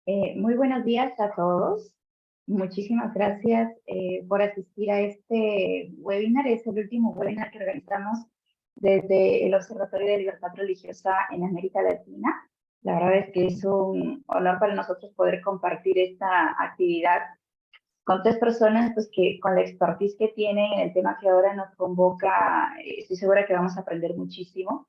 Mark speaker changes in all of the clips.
Speaker 1: Muy buenos días a todos. Muchísimas gracias por asistir a este webinar. Es el último webinar que organizamos desde el Observatorio de Libertad Religiosa en América Latina. La verdad es que es un honor para nosotros poder compartir esta actividad con tres personas pues, que con la expertise que tienen en el tema que ahora nos convoca. Estoy segura que vamos a aprender muchísimo.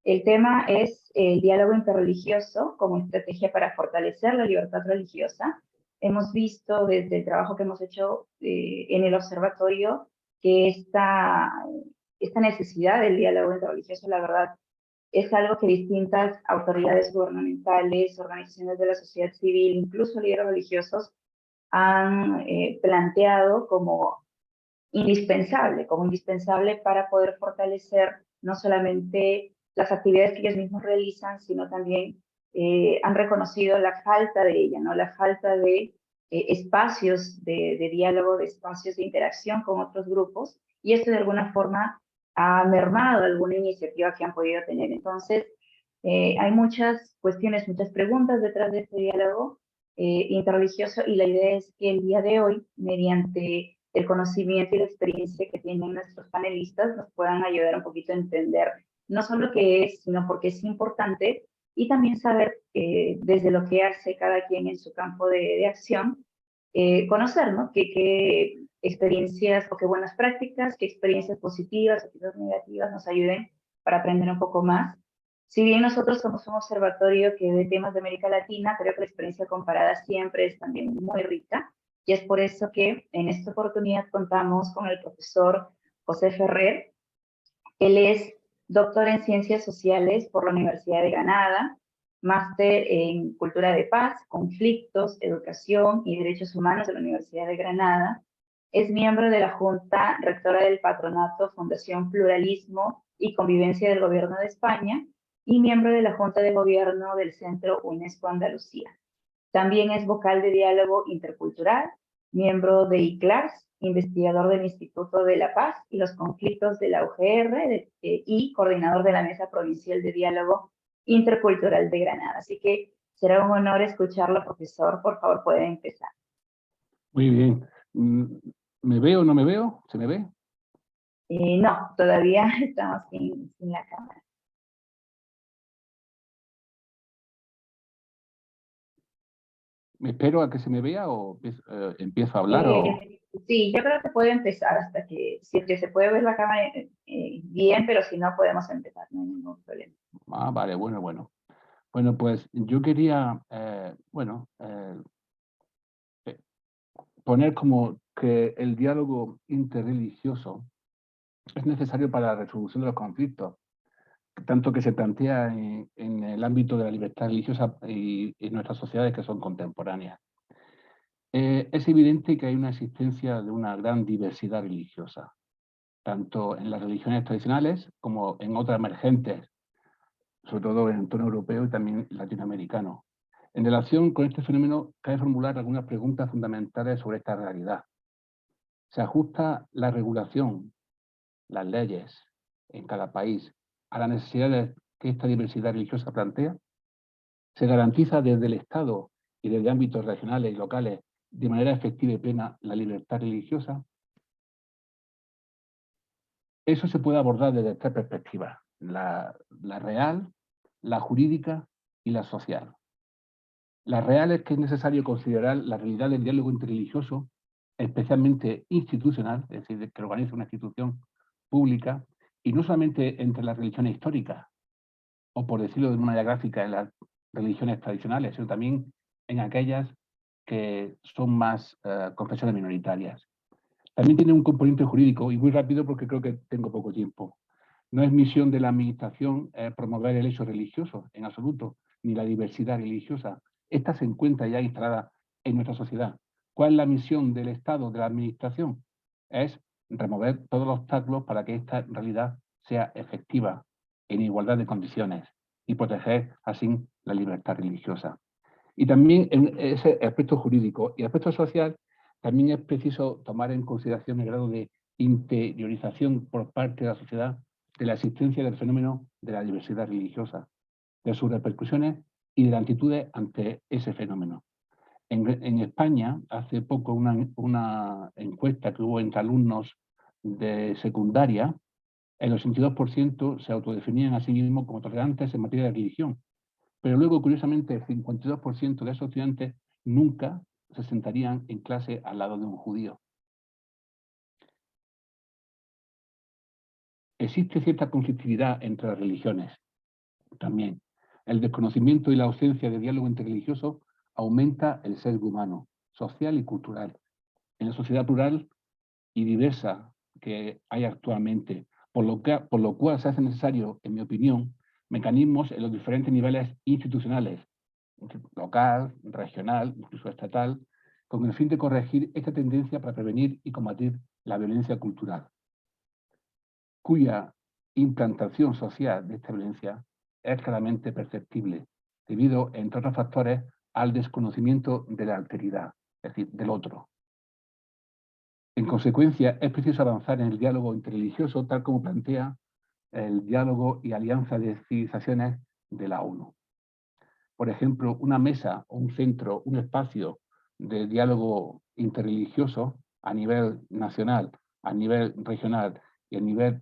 Speaker 1: El tema es el diálogo interreligioso como estrategia para fortalecer la libertad religiosa. Hemos visto desde el trabajo que hemos hecho en el observatorio que esta necesidad del diálogo interreligioso, la verdad, es algo que distintas autoridades gubernamentales, organizaciones de la sociedad civil, incluso líderes religiosos, han planteado como indispensable para poder fortalecer no solamente las actividades que ellos mismos realizan, sino también han reconocido la falta de ella, ¿no? La falta de espacios de diálogo, de espacios de interacción con otros grupos, y esto de alguna forma ha mermado alguna iniciativa que han podido tener. Entonces, hay muchas cuestiones, muchas preguntas detrás de este diálogo interreligioso, y la idea es que el día de hoy, mediante el conocimiento y la experiencia que tienen nuestros panelistas, nos puedan ayudar un poquito a entender no solo qué es, sino por qué es importante, y también saber desde lo que hace cada quien en su campo de acción, conocer, ¿no? Qué experiencias o qué buenas prácticas, qué experiencias positivas o quizás negativas nos ayuden para aprender un poco más. Si bien nosotros somos un observatorio que de temas de América Latina, creo que la experiencia comparada siempre es también muy rica, y es por eso que en esta oportunidad contamos con el profesor José Ferrer. Él es doctor en Ciencias Sociales por la Universidad de Granada, máster en Cultura de Paz, Conflictos, Educación y Derechos Humanos de la Universidad de Granada. Es miembro de la Junta Rectora del Patronato Fundación Pluralismo y Convivencia del Gobierno de España y miembro de la Junta de Gobierno del Centro UNESCO Andalucía. También es vocal de Diálogo Intercultural, miembro de ICLARS, investigador del Instituto de la Paz y los Conflictos de la UGR y coordinador de la Mesa Provincial de Diálogo Intercultural de Granada. Así que será un honor escucharlo, profesor. Por favor, puede empezar.
Speaker 2: Muy bien. ¿Me veo o no me veo? ¿Se me ve?
Speaker 1: No, todavía estamos sin la cámara.
Speaker 2: ¿Me espero a que se me vea o empiezo a hablar?
Speaker 1: Sí, yo creo que puede empezar hasta que, si es que se puede ver la cámara bien, pero si no podemos empezar, no hay ningún problema.
Speaker 2: Ah, vale, bueno. Bueno, pues yo quería, poner como que el diálogo interreligioso es necesario para la resolución de los conflictos, tanto que se plantea en el ámbito de la libertad religiosa y en nuestras sociedades que son contemporáneas. Es evidente que hay una existencia de una gran diversidad religiosa, tanto en las religiones tradicionales como en otras emergentes, sobre todo en el entorno europeo y también latinoamericano. En relación con este fenómeno, cabe formular algunas preguntas fundamentales sobre esta realidad. ¿Se ajusta la regulación, las leyes, en cada país a las necesidades que esta diversidad religiosa plantea? ¿Se garantiza desde el Estado y desde ámbitos regionales y locales de manera efectiva y plena la libertad religiosa? Eso se puede abordar desde tres perspectivas: la real, la jurídica y la social. La real es que es necesario considerar la realidad del diálogo interreligioso, especialmente institucional, es decir, que organiza una institución pública, y no solamente entre las religiones históricas, o por decirlo de una manera gráfica, en las religiones tradicionales, sino también en aquellas que son más confesiones minoritarias. También tiene un componente jurídico, y muy rápido porque creo que tengo poco tiempo. No es misión de la administración promover el hecho religioso, en absoluto, ni la diversidad religiosa. Esta se encuentra ya instalada en nuestra sociedad. ¿Cuál es la misión del Estado, de la administración? Es remover todos los obstáculos para que esta realidad sea efectiva, en igualdad de condiciones, y proteger así la libertad religiosa. Y también en ese aspecto jurídico y aspecto social, también es preciso tomar en consideración el grado de interiorización por parte de la sociedad de la existencia del fenómeno de la diversidad religiosa, de sus repercusiones y de las actitudes ante ese fenómeno. En España, hace poco, una encuesta que hubo entre alumnos de secundaria, el 82% se autodefinían a sí mismos como tolerantes en materia de religión. Pero luego, curiosamente, el 52% de esos estudiantes nunca se sentarían en clase al lado de un judío. Existe cierta conflictividad entre las religiones también. El desconocimiento y la ausencia de diálogo interreligioso aumenta el sesgo humano, social y cultural. En la sociedad plural y diversa que hay actualmente, por lo cual se hace necesario, en mi opinión, mecanismos en los diferentes niveles institucionales, local, regional, incluso estatal, con el fin de corregir esta tendencia para prevenir y combatir la violencia cultural, cuya implantación social de esta violencia es claramente perceptible, debido, entre otros factores, al desconocimiento de la alteridad, es decir, del otro. En consecuencia, es preciso avanzar en el diálogo interreligioso, tal como plantea el diálogo y alianza de civilizaciones de la ONU. Por ejemplo, una mesa o un centro, un espacio de diálogo interreligioso a nivel nacional, a nivel regional y a nivel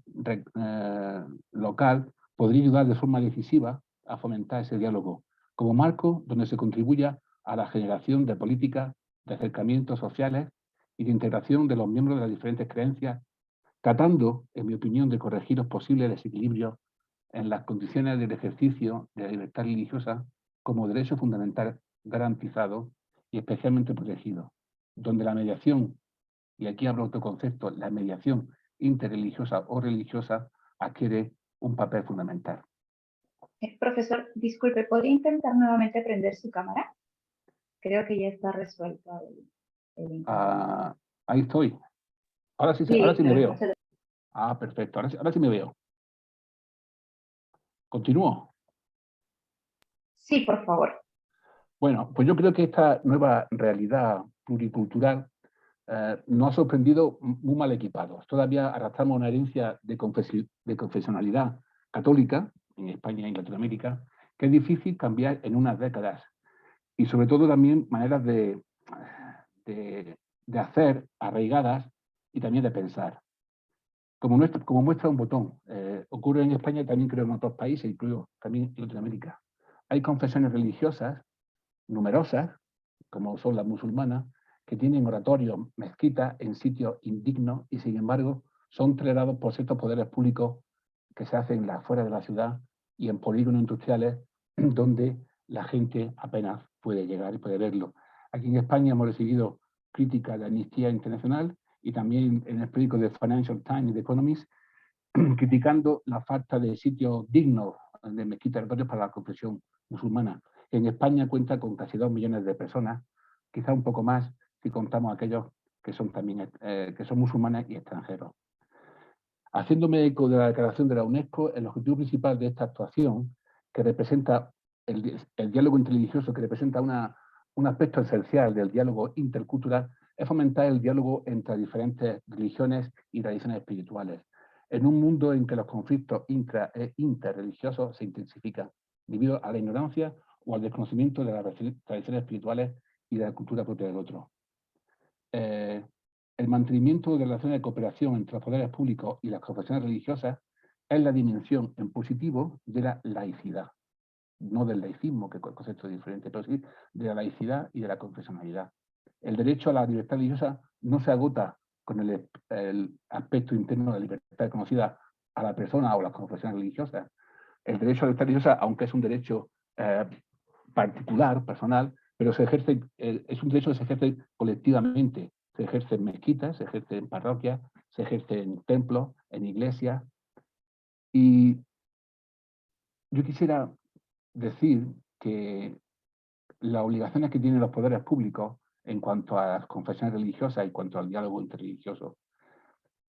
Speaker 2: local podría ayudar de forma decisiva a fomentar ese diálogo como marco donde se contribuya a la generación de políticas de acercamientos sociales y de integración de los miembros de las diferentes creencias, tratando, en mi opinión, de corregir los posibles desequilibrios en las condiciones del ejercicio de la libertad religiosa como derecho fundamental garantizado y especialmente protegido, donde la mediación, y aquí hablo de otro concepto, la mediación interreligiosa o religiosa adquiere un papel fundamental.
Speaker 1: Profesor, disculpe, ¿podría intentar nuevamente prender su cámara? Creo que ya está resuelto el inconveniente.
Speaker 2: Ahí estoy. Ahora sí
Speaker 1: Sí,
Speaker 2: me
Speaker 1: lo
Speaker 2: veo.
Speaker 1: escucho.
Speaker 2: Perfecto. Ahora sí me veo. ¿Continúo?
Speaker 1: Sí, por favor.
Speaker 2: Bueno, pues yo creo que esta nueva realidad pluricultural nos ha sorprendido muy mal equipados. Todavía arrastramos una herencia de confesionalidad católica en España y en Latinoamérica que es difícil cambiar en unas décadas. Y sobre todo también maneras de hacer arraigadas y también de pensar. Como muestra un botón, ocurre en España y también creo en otros países, incluido también en Latinoamérica. Hay confesiones religiosas numerosas, como son las musulmanas, que tienen oratorios, mezquitas en sitios indignos y sin embargo son tolerados por ciertos poderes públicos que se hacen afuera de la ciudad y en polígonos industriales donde la gente apenas puede llegar y puede verlo. Aquí en España hemos recibido críticas de Amnistía Internacional y también en el periódico de Financial Times y The Economist criticando la falta de sitios dignos de mezquitas y oratorios para la confesión musulmana. En España cuenta con casi 2 millones de personas, quizá un poco más si contamos aquellos que son también que son musulmanes y extranjeros. Haciéndome eco de la declaración de la UNESCO, el objetivo principal de esta actuación, que representa el diálogo interreligioso, que representa un aspecto esencial del diálogo intercultural, es fomentar el diálogo entre diferentes religiones y tradiciones espirituales, en un mundo en que los conflictos intra e interreligiosos se intensifican, debido a la ignorancia o al desconocimiento de las tradiciones espirituales y de la cultura propia del otro. El mantenimiento de relaciones de cooperación entre los poderes públicos y las confesiones religiosas es la dimensión en positivo de la laicidad, no del laicismo, que es un concepto diferente, pero sí de la laicidad y de la confesionalidad. El derecho a la libertad religiosa no se agota con el aspecto interno de la libertad conocida a la persona o las confesiones religiosas. El derecho a la libertad religiosa, aunque es un derecho particular, personal, pero se ejerce, es un derecho que se ejerce colectivamente. Se ejerce en mezquitas, se ejerce en parroquias, se ejerce en templos, en iglesias. Y yo quisiera decir que las obligaciones que tienen los poderes públicos en cuanto a las confesiones religiosas y en cuanto al diálogo interreligioso,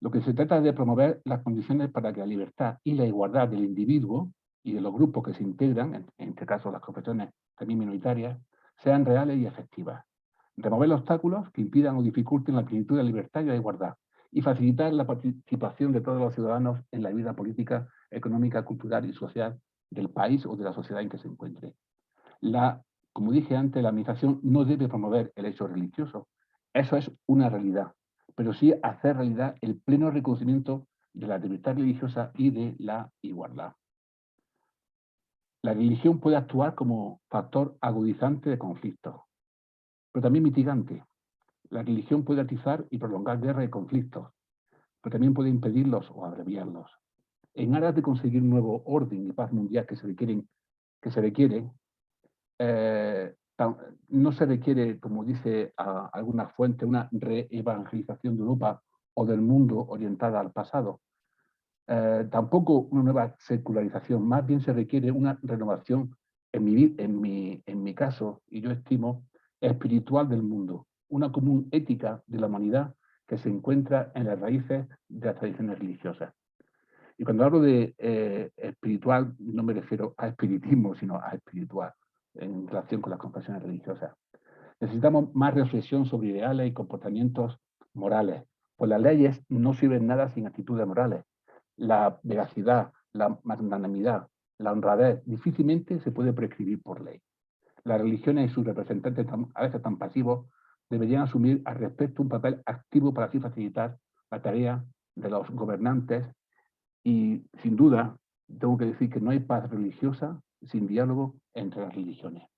Speaker 2: lo que se trata es de promover las condiciones para que la libertad y la igualdad del individuo y de los grupos que se integran, en este caso las confesiones también minoritarias, sean reales y efectivas. Remover los obstáculos que impidan o dificulten la plenitud de la libertad y la igualdad y facilitar la participación de todos los ciudadanos en la vida política, económica, cultural y social del país o de la sociedad en que se encuentre. La Como dije antes, la administración no debe promover el hecho religioso. Eso es una realidad, pero sí hacer realidad el pleno reconocimiento de la libertad religiosa y de la igualdad. La religión puede actuar como factor agudizante de conflictos, pero también mitigante. La religión puede atizar y prolongar guerras y conflictos, pero también puede impedirlos o abreviarlos. En aras de conseguir un nuevo orden y paz mundial que se requiere, no se requiere, como dice alguna fuente, una reevangelización de Europa o del mundo orientada al pasado. Tampoco una nueva secularización, más bien se requiere una renovación, en mi caso, y yo estimo, espiritual del mundo, una común ética de la humanidad que se encuentra en las raíces de las tradiciones religiosas. Y cuando hablo de espiritual, no me refiero a espiritismo, sino a espiritual, en relación con las confesiones religiosas. Necesitamos más reflexión sobre ideales y comportamientos morales, pues las leyes no sirven nada sin actitudes morales. La veracidad, la magnanimidad, la honradez difícilmente se puede prescribir por ley. Las religiones y sus representantes, a veces tan pasivos, deberían asumir al respecto un papel activo para así facilitar la tarea de los gobernantes y, sin duda, tengo que decir que no hay paz religiosa sin diálogo entre las religiones.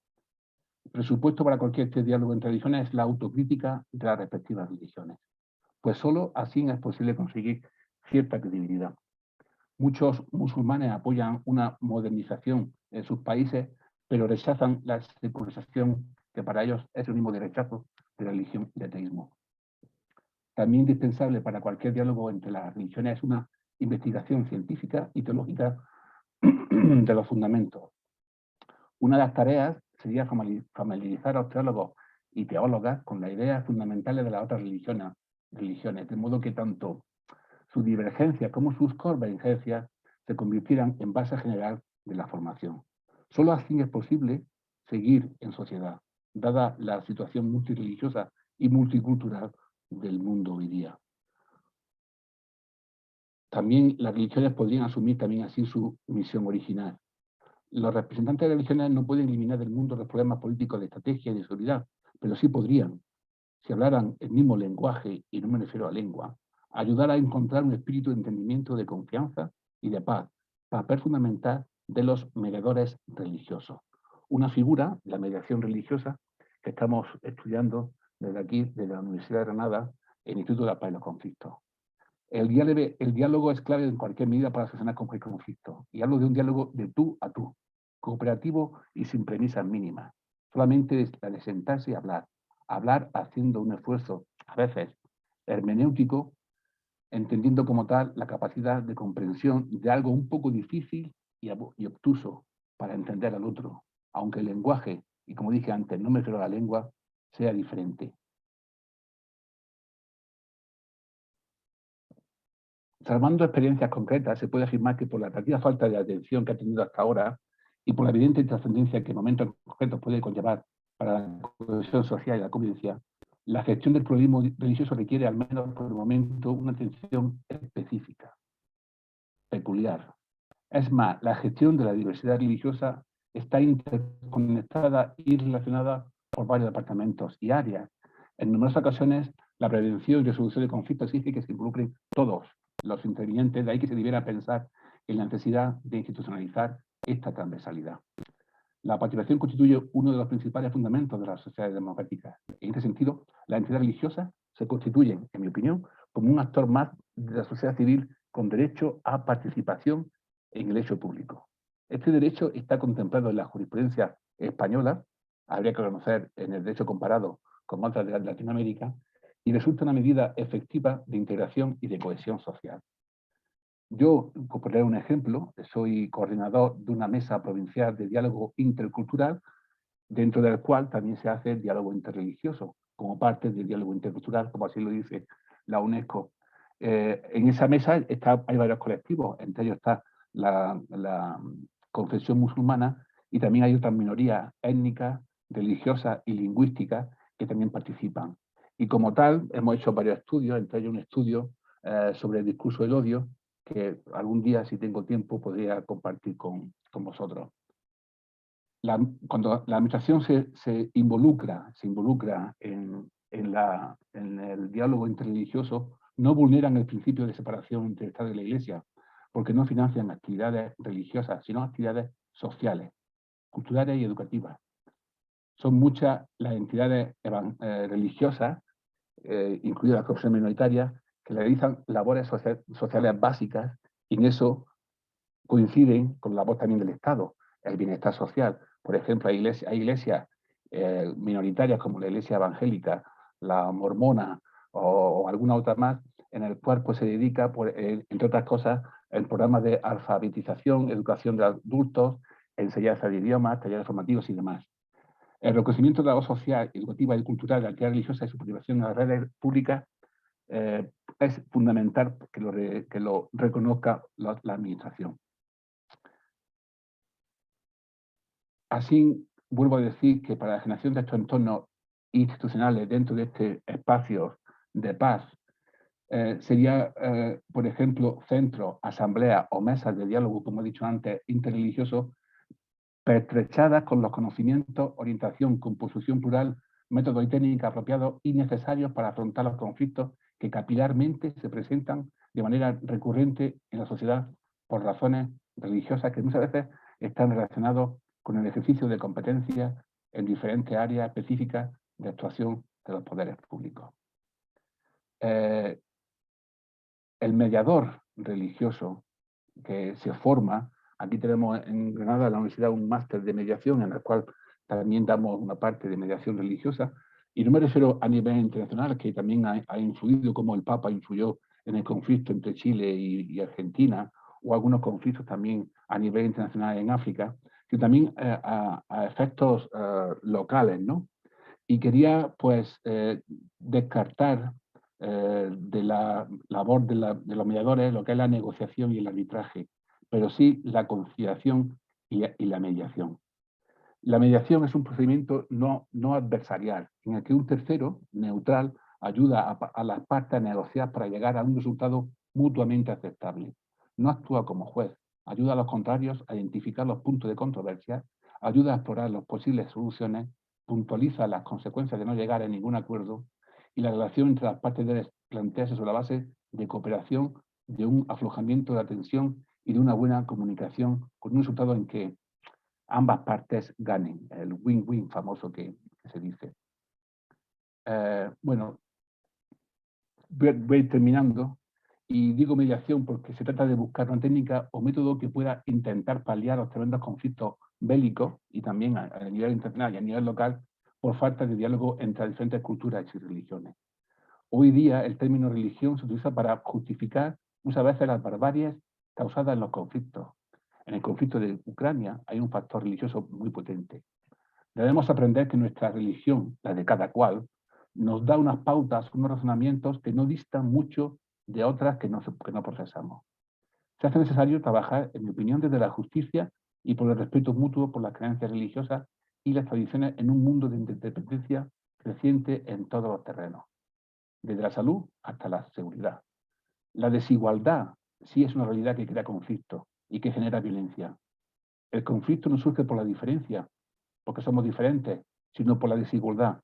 Speaker 2: El presupuesto para cualquier diálogo entre religiones es la autocrítica de las respectivas religiones, pues solo así es posible conseguir cierta credibilidad. Muchos musulmanes apoyan una modernización en sus países, pero rechazan la secularización, que para ellos es sinónimo de rechazo de la religión y ateísmo. También indispensable para cualquier diálogo entre las religiones es una investigación científica y teológica de los fundamentos. Una de las tareas sería familiarizar a los teólogos y teólogas con las ideas fundamentales de las otras religiones, de modo que tanto su divergencia como sus convergencias se convirtieran en base general de la formación. Solo así es posible seguir en sociedad, dada la situación multirreligiosa y multicultural del mundo hoy día. También las religiones podrían asumir también así su misión original. Los representantes de religiones no pueden eliminar del mundo los problemas políticos de estrategia y de seguridad, pero sí podrían, si hablaran el mismo lenguaje, y no me refiero a lengua, ayudar a encontrar un espíritu de entendimiento, de confianza y de paz, papel fundamental de los mediadores religiosos. Una figura, la mediación religiosa, que estamos estudiando desde aquí, desde la Universidad de Granada, el Instituto de la Paz y los Conflictos. El diálogo es clave en cualquier medida para solucionar cualquier conflicto. Y hablo de un diálogo de tú a tú, cooperativo y sin premisas mínimas. Solamente de sentarse y hablar. Hablar haciendo un esfuerzo, a veces hermenéutico, entendiendo como tal la capacidad de comprensión de algo un poco difícil y obtuso para entender al otro, aunque el lenguaje, y como dije antes, no me refiero a la lengua, sea diferente. Salvando experiencias concretas, se puede afirmar que por la relativa falta de atención que ha tenido hasta ahora y por la evidente trascendencia que momentos concretos puede conllevar para la cohesión social y la convivencia, la gestión del pluralismo religioso requiere, al menos por el momento, una atención específica, peculiar. Es más, la gestión de la diversidad religiosa está interconectada y relacionada por varios departamentos y áreas. En numerosas ocasiones, la prevención y resolución de conflictos exige que se involucren todos los intervinientes, de ahí que se debiera pensar en la necesidad de institucionalizar esta transversalidad. La participación constituye uno de los principales fundamentos de las sociedades democráticas. En este sentido, las entidades religiosas se constituyen, en mi opinión, como un actor más de la sociedad civil con derecho a participación en el hecho público. Este derecho está contemplado en la jurisprudencia española, habría que conocer en el derecho comparado con otras de Latinoamérica, y resulta una medida efectiva de integración y de cohesión social. Yo, por poner un ejemplo, soy coordinador de una mesa provincial de diálogo intercultural, dentro del cual también se hace el diálogo interreligioso, como parte del diálogo intercultural, como así lo dice la UNESCO. En esa mesa hay varios colectivos, entre ellos está la confesión musulmana, y también hay otras minorías étnicas, religiosas y lingüísticas que también participan. Y como tal, hemos hecho varios estudios, entre ellos un estudio sobre el discurso del odio, que algún día, si tengo tiempo, podría compartir con vosotros. cuando la administración se involucra en el diálogo interreligioso, no vulneran el principio de separación entre el Estado y la Iglesia, porque no financian actividades religiosas, sino actividades sociales, culturales y educativas. Son muchas las entidades religiosas, incluidas las confesiones minoritarias, que realizan labores sociales básicas, y en eso coinciden con la labor también del Estado, el bienestar social. Por ejemplo, hay iglesias minoritarias como la iglesia evangélica, la mormona o alguna otra más, en el cual pues, se dedica, entre otras cosas, el programa de alfabetización, educación de adultos, enseñanza de idiomas, talleres formativos y demás. El reconocimiento de la labor social, educativa y cultural de la actividad religiosa y su participación en las redes públicas es fundamental que lo reconozca la administración. Así, vuelvo a decir que para la generación de estos entornos institucionales dentro de este espacio de paz, sería, por ejemplo, centros, asambleas o mesas de diálogo, como he dicho antes, interreligiosos, pertrechadas con los conocimientos, orientación, composición plural, métodos y técnicas apropiados y necesarios para afrontar los conflictos que capilarmente se presentan de manera recurrente en la sociedad por razones religiosas que muchas veces están relacionados con el ejercicio de competencias en diferentes áreas específicas de actuación de los poderes públicos. El mediador religioso que se forma, aquí tenemos en Granada, en la universidad, un máster de mediación en el cual también damos una parte de mediación religiosa, y no me refiero a nivel internacional, que también ha influido, como el Papa influyó en el conflicto entre Chile y Argentina, o algunos conflictos también a nivel internacional en África, sino también a efectos locales, ¿no? Y quería, pues, descartar de la labor de los mediadores lo que es la negociación y el arbitraje, pero sí la conciliación y la mediación. La mediación es un procedimiento no adversarial, en el que un tercero, neutral, ayuda a las partes a negociar para llegar a un resultado mutuamente aceptable. No actúa como juez, ayuda a los contrarios a identificar los puntos de controversia, ayuda a explorar las posibles soluciones, puntualiza las consecuencias de no llegar a ningún acuerdo, y la relación entre las partes debe plantearse sobre la base de cooperación, de un aflojamiento de la tensión y de una buena comunicación, con un resultado en que ambas partes ganen, el win-win famoso que se dice. Bueno, voy a ir terminando, y digo mediación porque se trata de buscar una técnica o método que pueda intentar paliar los tremendos conflictos bélicos, y también a nivel internacional y a nivel local, por falta de diálogo entre diferentes culturas y religiones. Hoy día el término religión se utiliza para justificar muchas veces las barbaries causadas en los conflictos. En el conflicto de Ucrania hay un factor religioso muy potente. Debemos aprender que nuestra religión, la de cada cual, nos da unas pautas, unos razonamientos que no distan mucho de otras que no procesamos. Se hace necesario trabajar, en mi opinión, desde la justicia y por el respeto mutuo por las creencias religiosas y las tradiciones en un mundo de interdependencia creciente en todos los terrenos, desde la salud hasta la seguridad. La desigualdad sí es una realidad que crea conflicto y que genera violencia. El conflicto no surge por la diferencia, porque somos diferentes, sino por la desigualdad,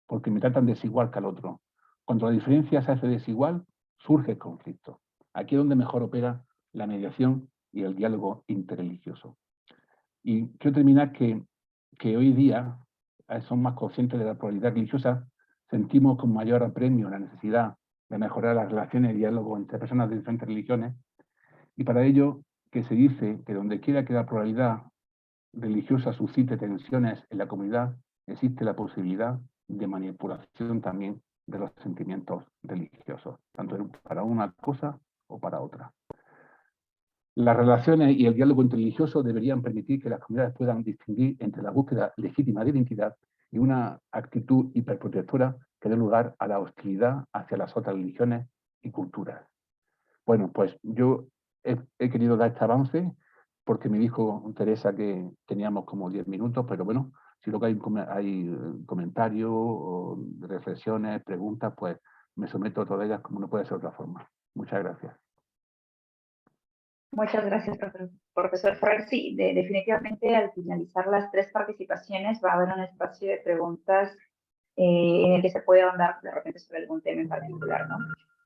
Speaker 2: porque me tratan desigual que al otro. Cuando la diferencia se hace desigual, surge el conflicto. Aquí es donde mejor opera la mediación y el diálogo interreligioso. Y quiero terminar que hoy día son más conscientes de la pluralidad religiosa, sentimos con mayor apremio la necesidad de mejorar las relaciones y diálogo entre personas de diferentes religiones, y para ello que se dice que donde quiera que la pluralidad religiosa suscite tensiones en la comunidad, existe la posibilidad de manipulación también de los sentimientos religiosos, tanto para una cosa o para otra. Las relaciones y el diálogo interreligioso deberían permitir que las comunidades puedan distinguir entre la búsqueda legítima de identidad y una actitud hiperprotectora que dé lugar a la hostilidad hacia las otras religiones y culturas. Bueno, pues yo he querido dar este avance porque me dijo Teresa que teníamos como 10 minutos, pero bueno, si luego hay comentarios, o reflexiones, preguntas, pues me someto a todas ellas como no puede ser de otra forma. Muchas gracias.
Speaker 1: Muchas gracias, profesor Ferrer. Sí, definitivamente al finalizar las 3 participaciones va a haber un espacio de preguntas en el que se puede ahondar de repente sobre algún tema en particular, ¿no?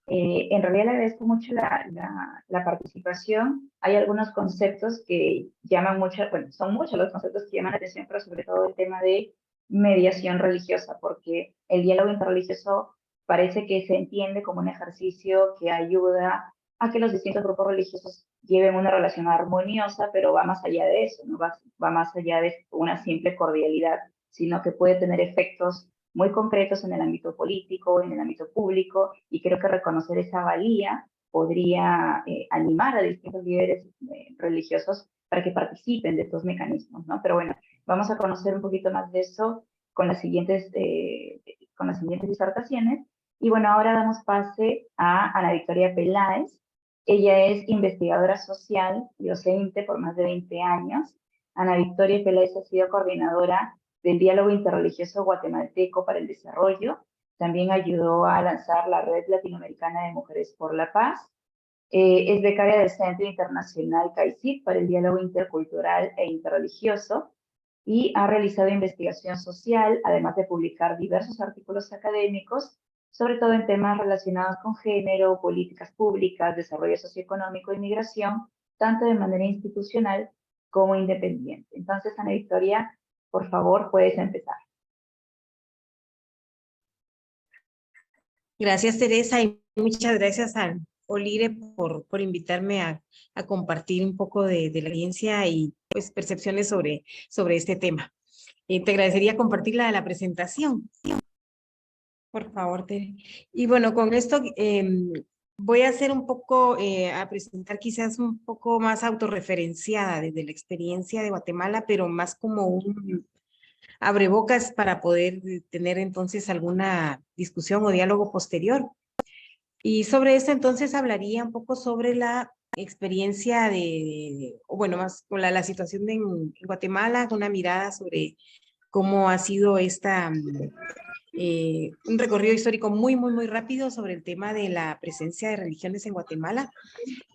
Speaker 1: En realidad le agradezco mucho la participación. Hay algunos conceptos que llaman mucho, bueno, son muchos los conceptos que llaman la atención, pero sobre todo el tema de mediación religiosa, porque el diálogo interreligioso parece que se entiende como un ejercicio que ayuda a que los distintos grupos religiosos lleven una relación armoniosa, pero va más allá de eso, no va más allá de una simple cordialidad, sino que puede tener efectos muy concretos en el ámbito político, en el ámbito público, y creo que reconocer esa valía podría animar a distintos líderes religiosos para que participen de estos mecanismos, ¿no? Pero bueno, vamos a conocer un poquito más de eso con las siguientes disertaciones. Y bueno, ahora damos pase a Ana Victoria Peláez. Ella es investigadora social y docente por más de 20 años. Ana Victoria Peláez ha sido coordinadora del Diálogo Interreligioso Guatemalteco para el Desarrollo. También ayudó a lanzar la Red Latinoamericana de Mujeres por la Paz. Es becaria del Centro Internacional CAICIT para el Diálogo Intercultural e Interreligioso y ha realizado investigación social, además de publicar diversos artículos académicos, sobre todo en temas relacionados con género, políticas públicas, desarrollo socioeconómico y migración, tanto de manera institucional como independiente. Entonces, Ana Victoria, por favor, puedes empezar.
Speaker 3: Gracias, Teresa, y muchas gracias a Olire por invitarme a compartir un poco de la audiencia y pues percepciones sobre este tema. Te agradecería compartir la presentación. Por favor, Tere. Y bueno, con esto voy a hacer un poco, a presentar quizás un poco más autorreferenciada desde la experiencia de Guatemala, pero más como un abrebocas para poder tener entonces alguna discusión o diálogo posterior. Y sobre esto entonces hablaría un poco sobre la experiencia bueno, más con la situación en Guatemala, con una mirada sobre cómo ha sido un recorrido histórico muy rápido sobre el tema de la presencia de religiones en Guatemala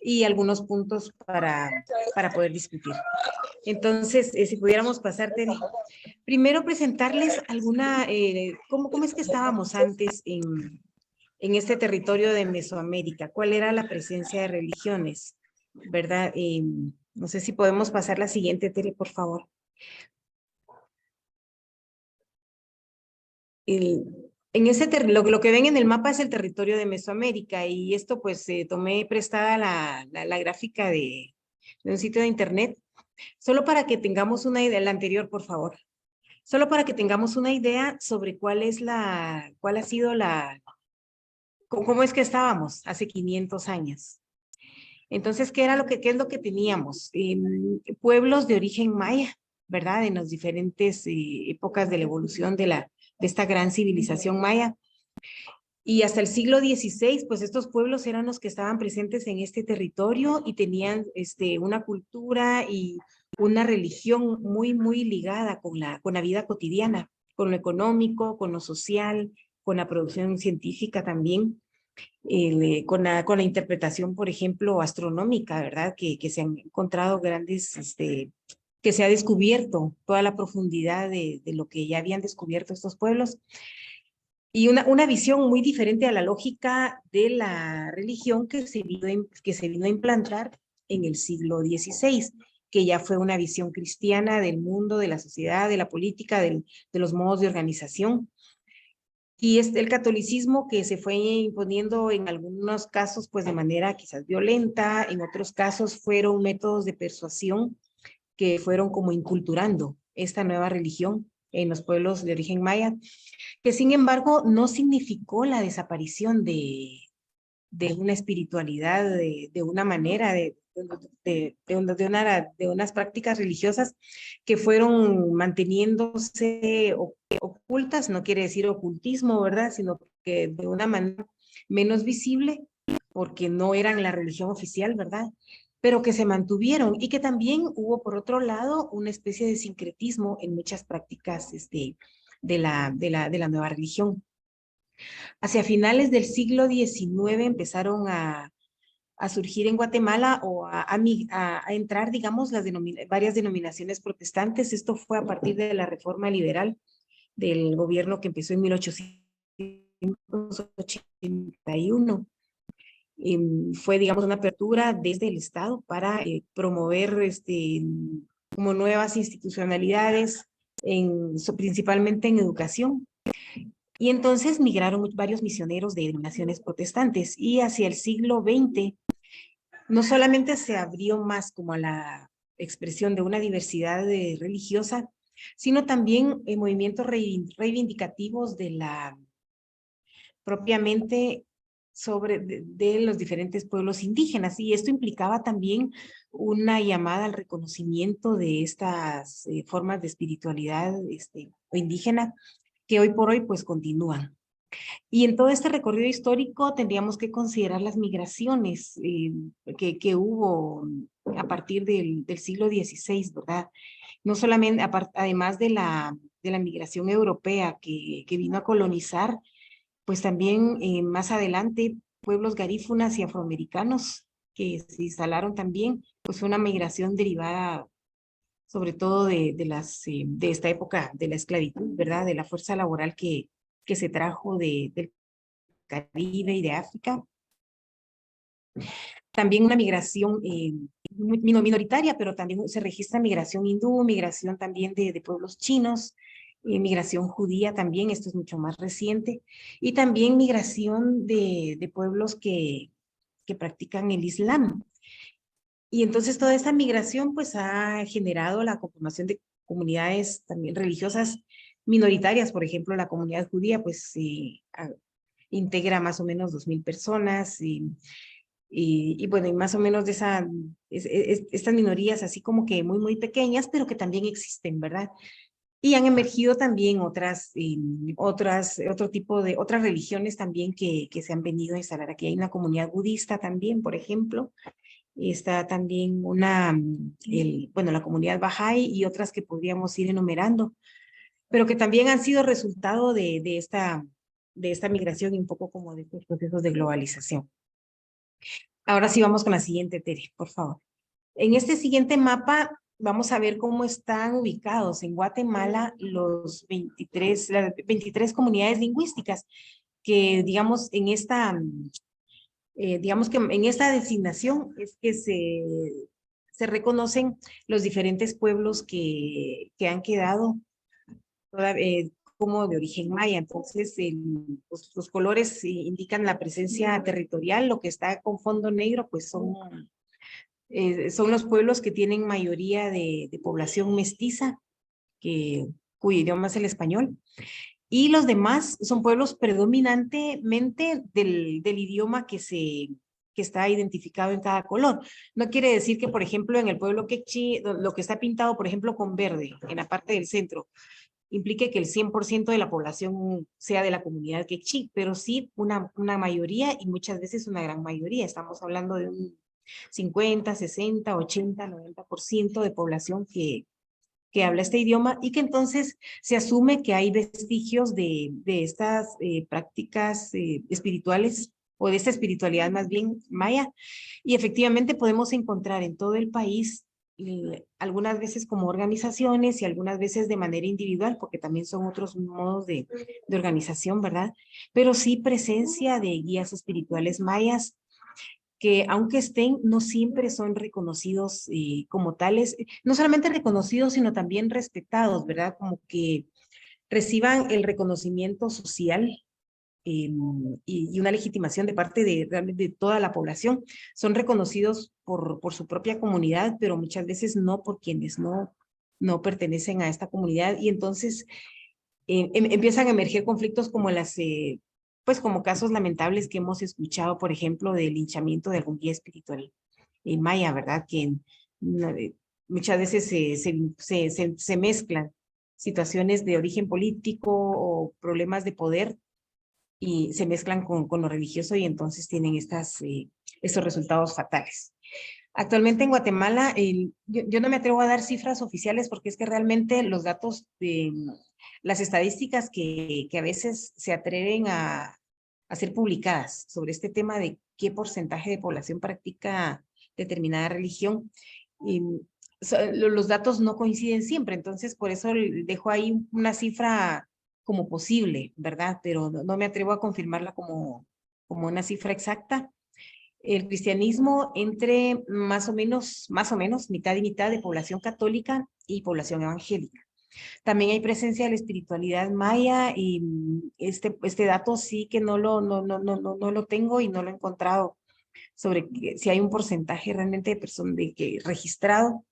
Speaker 3: y algunos puntos para poder discutir. Entonces, si pudiéramos pasar, Tere. Primero presentarles cómo es que estábamos antes en este territorio de Mesoamérica, cuál era la presencia de religiones, ¿verdad? No sé si podemos pasar la siguiente, Tere, por favor. Lo que ven en el mapa es el territorio de Mesoamérica y esto pues tomé prestada la gráfica de un sitio de internet, solo para que tengamos una idea, la anterior, por favor. Solo para que tengamos una idea sobre cuál ha sido cómo es que estábamos hace 500 años. Entonces, ¿qué es lo que teníamos? Pueblos de origen maya, ¿verdad? En las diferentes épocas de la evolución de esta gran civilización maya. Y hasta el siglo XVI, pues estos pueblos eran los que estaban presentes en este territorio y tenían una cultura y una religión muy ligada con la vida cotidiana, con lo económico, con lo social, con la producción científica también, con la interpretación, por ejemplo, astronómica, ¿verdad? Que se han encontrado que se ha descubierto toda la profundidad de lo que ya habían descubierto estos pueblos. Y una visión muy diferente a la lógica de la religión que se vino a implantar en el siglo XVI, que ya fue una visión cristiana del mundo, de la sociedad, de la política, de los modos de organización. Y el catolicismo que se fue imponiendo en algunos casos pues de manera quizás violenta, en otros casos fueron métodos de persuasión que fueron como inculturando esta nueva religión en los pueblos de origen maya, que sin embargo no significó la desaparición de una espiritualidad, de una manera, de unas prácticas religiosas que fueron manteniéndose ocultas, no quiere decir ocultismo, ¿verdad? Sino que de una manera menos visible, porque no eran la religión oficial, ¿verdad? Pero que se mantuvieron y que también hubo, por otro lado, una especie de sincretismo en muchas prácticas de la nueva religión. Hacia finales del siglo XIX empezaron a surgir en Guatemala o a entrar, digamos, varias denominaciones protestantes. Esto fue a partir de la reforma liberal del gobierno que empezó en 1881. Fue, digamos, una apertura desde el Estado para promover como nuevas institucionalidades, principalmente en educación. Y entonces migraron varios misioneros de denominaciones protestantes, y hacia el siglo XX no solamente se abrió más como a la expresión de una diversidad religiosa, sino también en movimientos reivindicativos de la propiamente de los diferentes pueblos indígenas, y esto implicaba también una llamada al reconocimiento de estas formas de espiritualidad indígena que hoy por hoy pues continúan. Y en todo este recorrido histórico tendríamos que considerar las migraciones que hubo a partir del siglo XVI, ¿verdad? No solamente, además de la migración europea que vino a colonizar, pues también más adelante pueblos garífunas y afroamericanos que se instalaron también, pues fue una migración derivada sobre todo de esta época de la esclavitud, ¿verdad? De la fuerza laboral que se trajo del Caribe y de África. También una migración minoritaria, pero también se registra migración hindú, migración también de pueblos chinos, migración judía también, esto es mucho más reciente, y también migración de pueblos que practican el Islam. Y entonces toda esta migración pues ha generado la conformación de comunidades también religiosas minoritarias. Por ejemplo, la comunidad judía pues integra más o menos 2,000 personas, y bueno, y más o menos de estas minorías así como que muy pequeñas, pero que también existen, ¿verdad? Y han emergido también otras religiones también que se han venido a instalar aquí. Hay una comunidad budista también, por ejemplo. Está también la comunidad Bahá'í y otras que podríamos ir enumerando, pero que también han sido resultado de esta migración y un poco como de estos procesos de globalización. Ahora sí vamos con la siguiente, Tere, por favor. En este siguiente mapa vamos a ver cómo están ubicados en Guatemala las 23 comunidades lingüísticas que, digamos, en esta designación es que se reconocen los diferentes pueblos que han quedado como de origen maya. Entonces, los colores indican la presencia territorial. Lo que está con fondo negro, pues son los pueblos que tienen mayoría de población mestiza, cuyo idioma es el español. Y los demás son pueblos predominantemente del idioma que está identificado en cada color. No quiere decir que, por ejemplo, en el pueblo quechí, lo que está pintado, por ejemplo, con verde, en la parte del centro, implique que el 100% de la población sea de la comunidad quechí, pero sí una mayoría, y muchas veces una gran mayoría. Estamos hablando de un 50, 60, 80, 90% de población que habla este idioma, y que entonces se asume que hay vestigios de estas prácticas espirituales, o de esta espiritualidad más bien maya, y efectivamente podemos encontrar en todo el país algunas veces como organizaciones y algunas veces de manera individual, porque también son otros modos de organización, ¿verdad? Pero sí presencia de guías espirituales mayas, que aunque estén, no siempre son reconocidos como tales, no solamente reconocidos, sino también respetados, ¿verdad? Como que reciban el reconocimiento social y una legitimación de parte de toda la población. Son reconocidos por su propia comunidad, pero muchas veces no por quienes no pertenecen a esta comunidad, y entonces empiezan a emerger conflictos como como casos lamentables que hemos escuchado, por ejemplo, del linchamiento de algún guía espiritual maya, ¿verdad? Que muchas veces se mezclan situaciones de origen político o problemas de poder, y se mezclan con lo religioso, y entonces tienen estos resultados fatales. Actualmente en Guatemala, yo no me atrevo a dar cifras oficiales, porque es que realmente los datos de las estadísticas que a veces se atreven a ser publicadas sobre este tema de qué porcentaje de población practica determinada religión. Y los datos no coinciden siempre, entonces por eso dejo ahí una cifra como posible, ¿verdad? Pero no me atrevo a confirmarla como una cifra exacta. El cristianismo entre más o menos mitad y mitad de población católica y población evangélica. También hay presencia de la espiritualidad maya y este dato sí que no lo tengo y no lo he encontrado sobre si hay un porcentaje realmente de personas registrado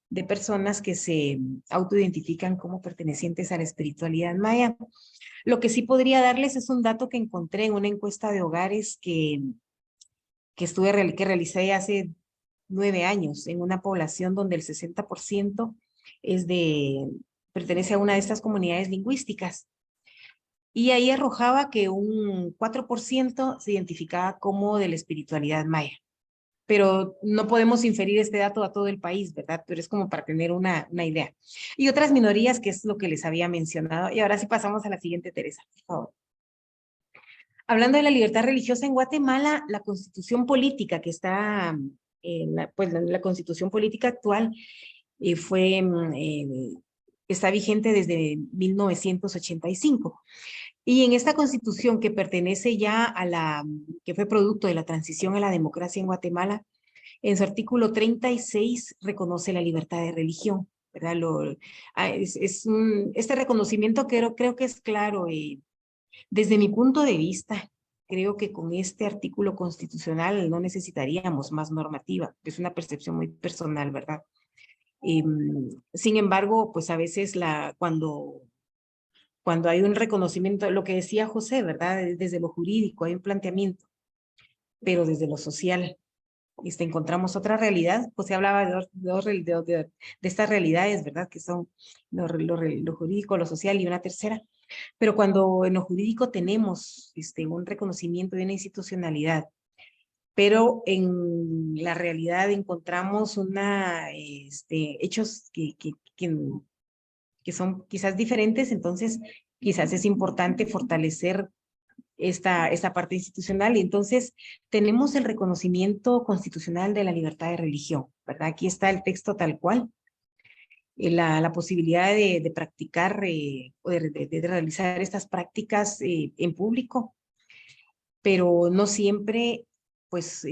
Speaker 3: de personas que se autoidentifican como pertenecientes a la espiritualidad maya. Lo que sí podría darles es un dato que encontré en una encuesta de hogares que realicé hace 9 años en una población donde el 60% pertenece a una de estas comunidades lingüísticas. Y ahí arrojaba que un 4% se identificaba como de la espiritualidad maya. Pero no podemos inferir este dato a todo el país, ¿verdad? Pero es como para tener una idea. Y otras minorías, que es lo que les había mencionado. Y ahora sí pasamos a la siguiente, Teresa, por favor. Hablando de la libertad religiosa en Guatemala, la constitución política que está, la constitución política actual está vigente desde 1985. Y en esta constitución que pertenece ya que fue producto de la transición a la democracia en Guatemala, en su artículo 36 reconoce la libertad de religión, ¿verdad? Este reconocimiento creo que es claro. Desde mi punto de vista, creo que con este artículo constitucional no necesitaríamos más normativa. Es una percepción muy personal, ¿verdad? Sin embargo, pues a veces cuando hay un reconocimiento, lo que decía José, ¿verdad? Desde lo jurídico hay un planteamiento, pero desde lo social encontramos otra realidad. José hablaba de estas realidades, ¿verdad? Que son lo jurídico, lo social y una tercera. Pero cuando en lo jurídico tenemos un reconocimiento de una institucionalidad, pero en la realidad encontramos hechos que son quizás diferentes, entonces quizás es importante fortalecer esta parte institucional. Y entonces tenemos el reconocimiento constitucional de la libertad de religión, ¿verdad? Aquí está el texto tal cual. La posibilidad de practicar o de realizar estas prácticas en público, pero no siempre, pues,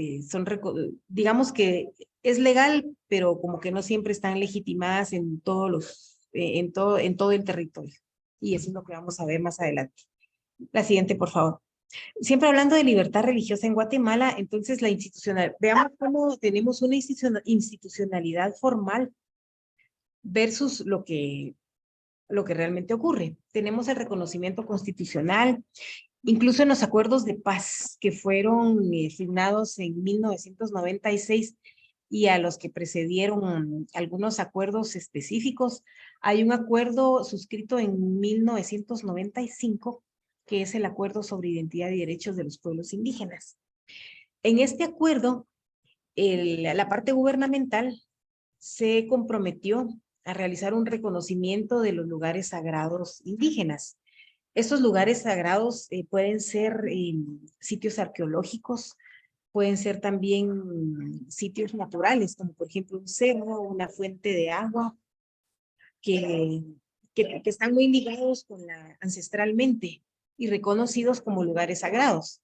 Speaker 3: digamos que es legal, pero como que no siempre están legitimadas en en todo el territorio. Y eso es lo que vamos a ver más adelante. La siguiente, por favor. Siempre hablando de libertad religiosa en Guatemala, entonces veamos cómo tenemos una institucionalidad formal versus lo que realmente ocurre. Tenemos el reconocimiento constitucional, incluso en los acuerdos de paz que fueron firmados en 1996 y a los que precedieron algunos acuerdos específicos. Hay un acuerdo suscrito en 1995 que es el Acuerdo sobre Identidad y Derechos de los Pueblos Indígenas. En este acuerdo, la parte gubernamental se comprometió a realizar un reconocimiento de los lugares sagrados indígenas. Estos lugares sagrados pueden ser sitios arqueológicos, pueden ser también sitios naturales, como por ejemplo un cerro, una fuente de agua, que están muy ligados ancestralmente y reconocidos como lugares sagrados.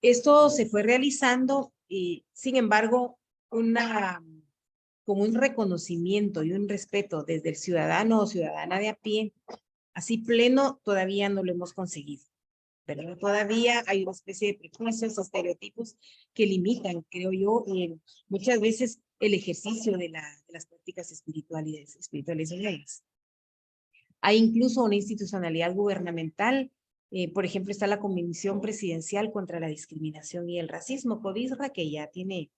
Speaker 3: Esto se fue realizando, sin embargo, como un reconocimiento y un respeto desde el ciudadano o ciudadana de a pie, así pleno, todavía no lo hemos conseguido. Pero todavía hay una especie de prejuicios o estereotipos que limitan, creo yo, muchas veces el ejercicio de las prácticas espirituales reales. Hay incluso una institucionalidad gubernamental, por ejemplo, está la Comisión Presidencial contra la Discriminación y el Racismo, CODISRA, que ya tiene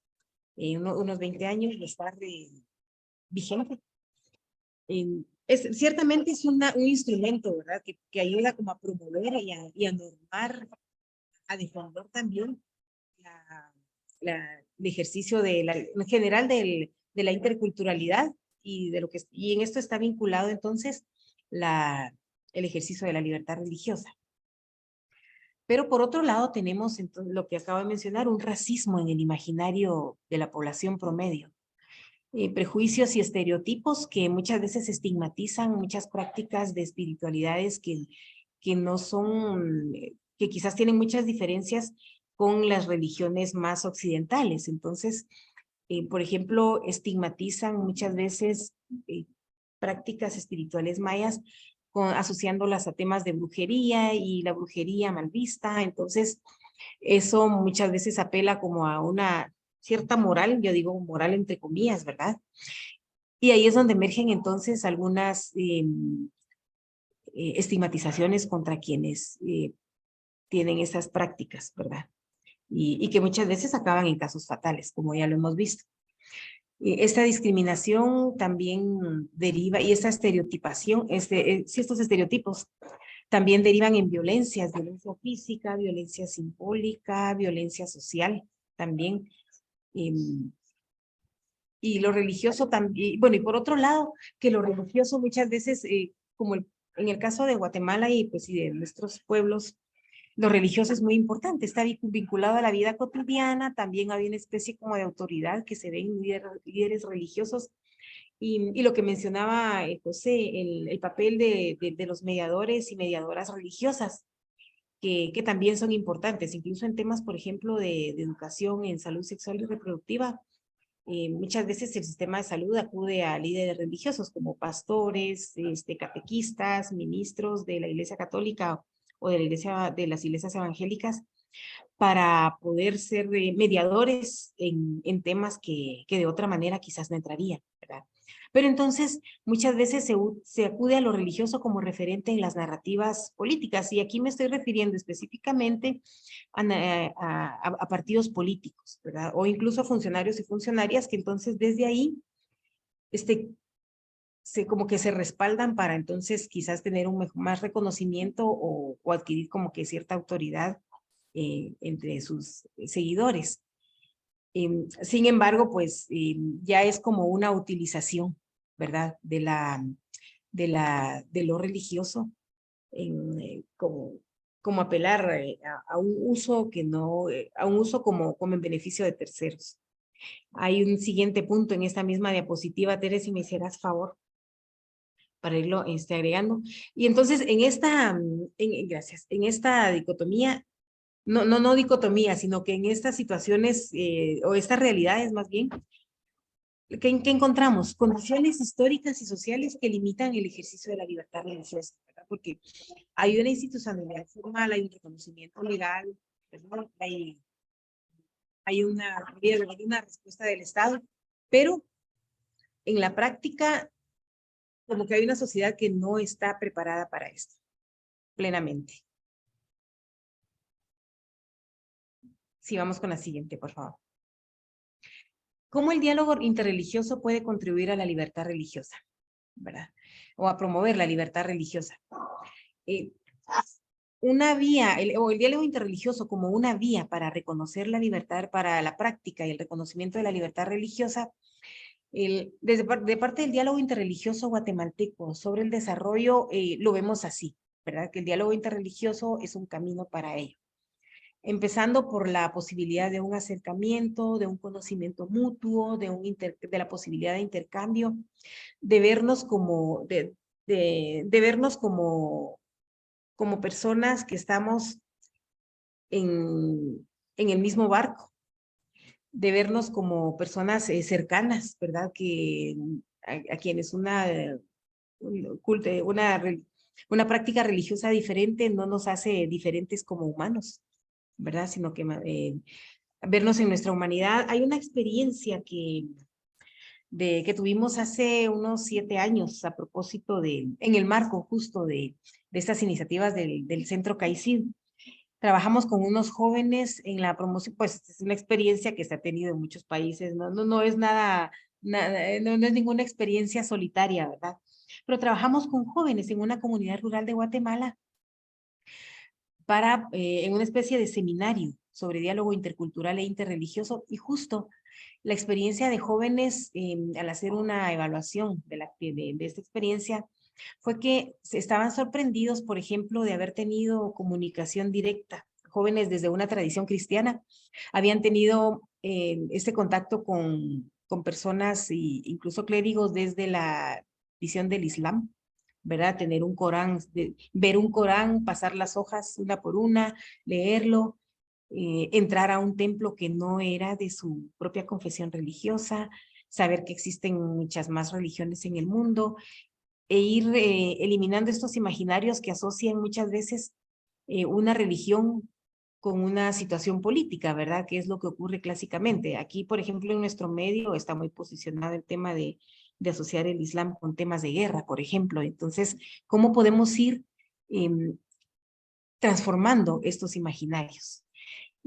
Speaker 3: unos 20 años de estar vigente. Ciertamente es un instrumento, ¿verdad? Que ayuda como a promover y a normar, a defender también el ejercicio en general de la interculturalidad y en esto está vinculado entonces el ejercicio de la libertad religiosa. Pero por otro lado tenemos entonces, lo que acabo de mencionar, un racismo en el imaginario de la población promedio. Prejuicios y estereotipos que muchas veces estigmatizan muchas prácticas de espiritualidades que no son, que quizás tienen muchas diferencias con las religiones más occidentales. Entonces, por ejemplo, estigmatizan muchas veces prácticas espirituales mayas asociándolas a temas de brujería y la brujería mal vista. Entonces, eso muchas veces apela como a una cierta moral, yo digo moral entre comillas, ¿verdad? Y ahí es donde emergen entonces algunas estigmatizaciones contra quienes tienen esas prácticas, ¿verdad? Y que muchas veces acaban en casos fatales, como ya lo hemos visto. Esta discriminación también deriva, y esta estereotipación, si estos estereotipos también derivan en violencias, violencia física, violencia simbólica, violencia social también. Y lo religioso también, bueno, y por otro lado, que lo religioso muchas veces, como en el caso de Guatemala y pues y de nuestros pueblos, lo religioso es muy importante, está vinculado a la vida cotidiana, también hay una especie como de autoridad que se ven líderes religiosos, y lo que mencionaba José, el papel de los mediadores y mediadoras religiosas, que también son importantes, incluso en temas, por ejemplo, de educación en salud sexual y reproductiva. Muchas veces el sistema de salud acude a líderes religiosos como pastores, catequistas, ministros de la Iglesia Católica o de las iglesias evangélicas para poder ser mediadores en temas que de otra manera quizás no entrarían, ¿verdad? Pero entonces muchas veces se acude a lo religioso como referente en las narrativas políticas, y aquí me estoy refiriendo específicamente a partidos políticos, ¿verdad? O incluso a funcionarios y funcionarias que entonces desde ahí como que se respaldan para entonces quizás tener un más reconocimiento o adquirir como que cierta autoridad entre sus seguidores. Sin embargo, pues ya es como una utilización, ¿verdad? De lo religioso como apelar a un uso que no, a un uso como en beneficio de terceros. Hay un siguiente punto en esta misma diapositiva, Tere, si me hicieras favor para irlo agregando. Y entonces gracias, en esta dicotomía, no dicotomía, sino que en estas situaciones o estas realidades más bien, ¿qué encontramos? Condiciones históricas y sociales que limitan el ejercicio de la libertad religiosa, ¿verdad? Porque hay una institucionalidad formal, hay un reconocimiento legal, ¿verdad? Hay una respuesta del Estado, pero en la práctica, como que hay una sociedad que no está preparada para esto, plenamente. Sí, vamos con la siguiente, por favor. ¿Cómo el diálogo interreligioso puede contribuir a la libertad religiosa, ¿verdad? O a promover la libertad religiosa? Una vía, o el diálogo interreligioso como una vía para reconocer la libertad, para la práctica y el reconocimiento de la libertad religiosa, de parte del diálogo interreligioso guatemalteco sobre el desarrollo, lo vemos así, ¿verdad? Que el diálogo interreligioso es un camino para ello. Empezando por la posibilidad de un acercamiento, de un conocimiento mutuo, de la posibilidad de intercambio, de vernos como, de vernos como personas que estamos en el mismo barco, de vernos como personas cercanas, ¿verdad? A quienes una práctica religiosa diferente no nos hace diferentes como humanos, ¿verdad? Sino que vernos en nuestra humanidad. Hay una experiencia que tuvimos hace unos 7 años a propósito en el marco justo de estas iniciativas del Centro CAICID. Trabajamos con unos jóvenes en la promoción, pues es una experiencia que se ha tenido en muchos países, no es nada, no es ninguna experiencia solitaria, ¿verdad? Pero trabajamos con jóvenes en una comunidad rural de Guatemala en una especie de seminario sobre diálogo intercultural e interreligioso, y justo la experiencia de jóvenes al hacer una evaluación de esta experiencia fue que estaban sorprendidos, por ejemplo, de haber tenido comunicación directa jóvenes desde una tradición cristiana habían tenido este contacto con personas e incluso clérigos desde la visión del Islam, ¿verdad? Tener un Corán, ver un Corán, pasar las hojas una por una, leerlo, entrar a un templo que no era de su propia confesión religiosa, saber que existen muchas más religiones en el mundo, e ir eliminando estos imaginarios que asocian muchas veces una religión con una situación política, ¿verdad? Que es lo que ocurre clásicamente. Aquí, por ejemplo, en nuestro medio está muy posicionado el tema de asociar el Islam con temas de guerra, por ejemplo. Entonces, ¿cómo podemos ir transformando estos imaginarios?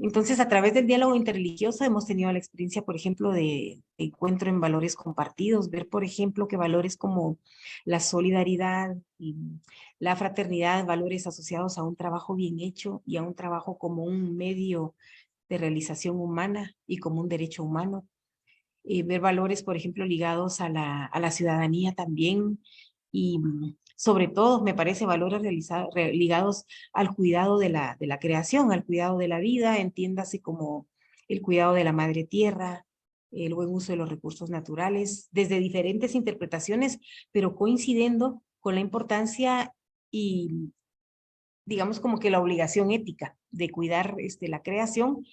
Speaker 3: Entonces, a través del diálogo interreligioso hemos tenido la experiencia, por ejemplo, de encuentro en valores compartidos, ver, por ejemplo, que valores como la solidaridad y la fraternidad, valores asociados a un trabajo bien hecho y a un trabajo como un medio de realización humana y como un derecho humano. Ver valores, por ejemplo, ligados a la ciudadanía también y sobre todo, me parece, valores ligados al cuidado de la creación, al cuidado de la vida, entiéndase como el cuidado de la madre tierra, el buen uso de los recursos naturales, desde diferentes interpretaciones, pero coincidiendo con la importancia y, digamos, como que la obligación ética de cuidar la creación,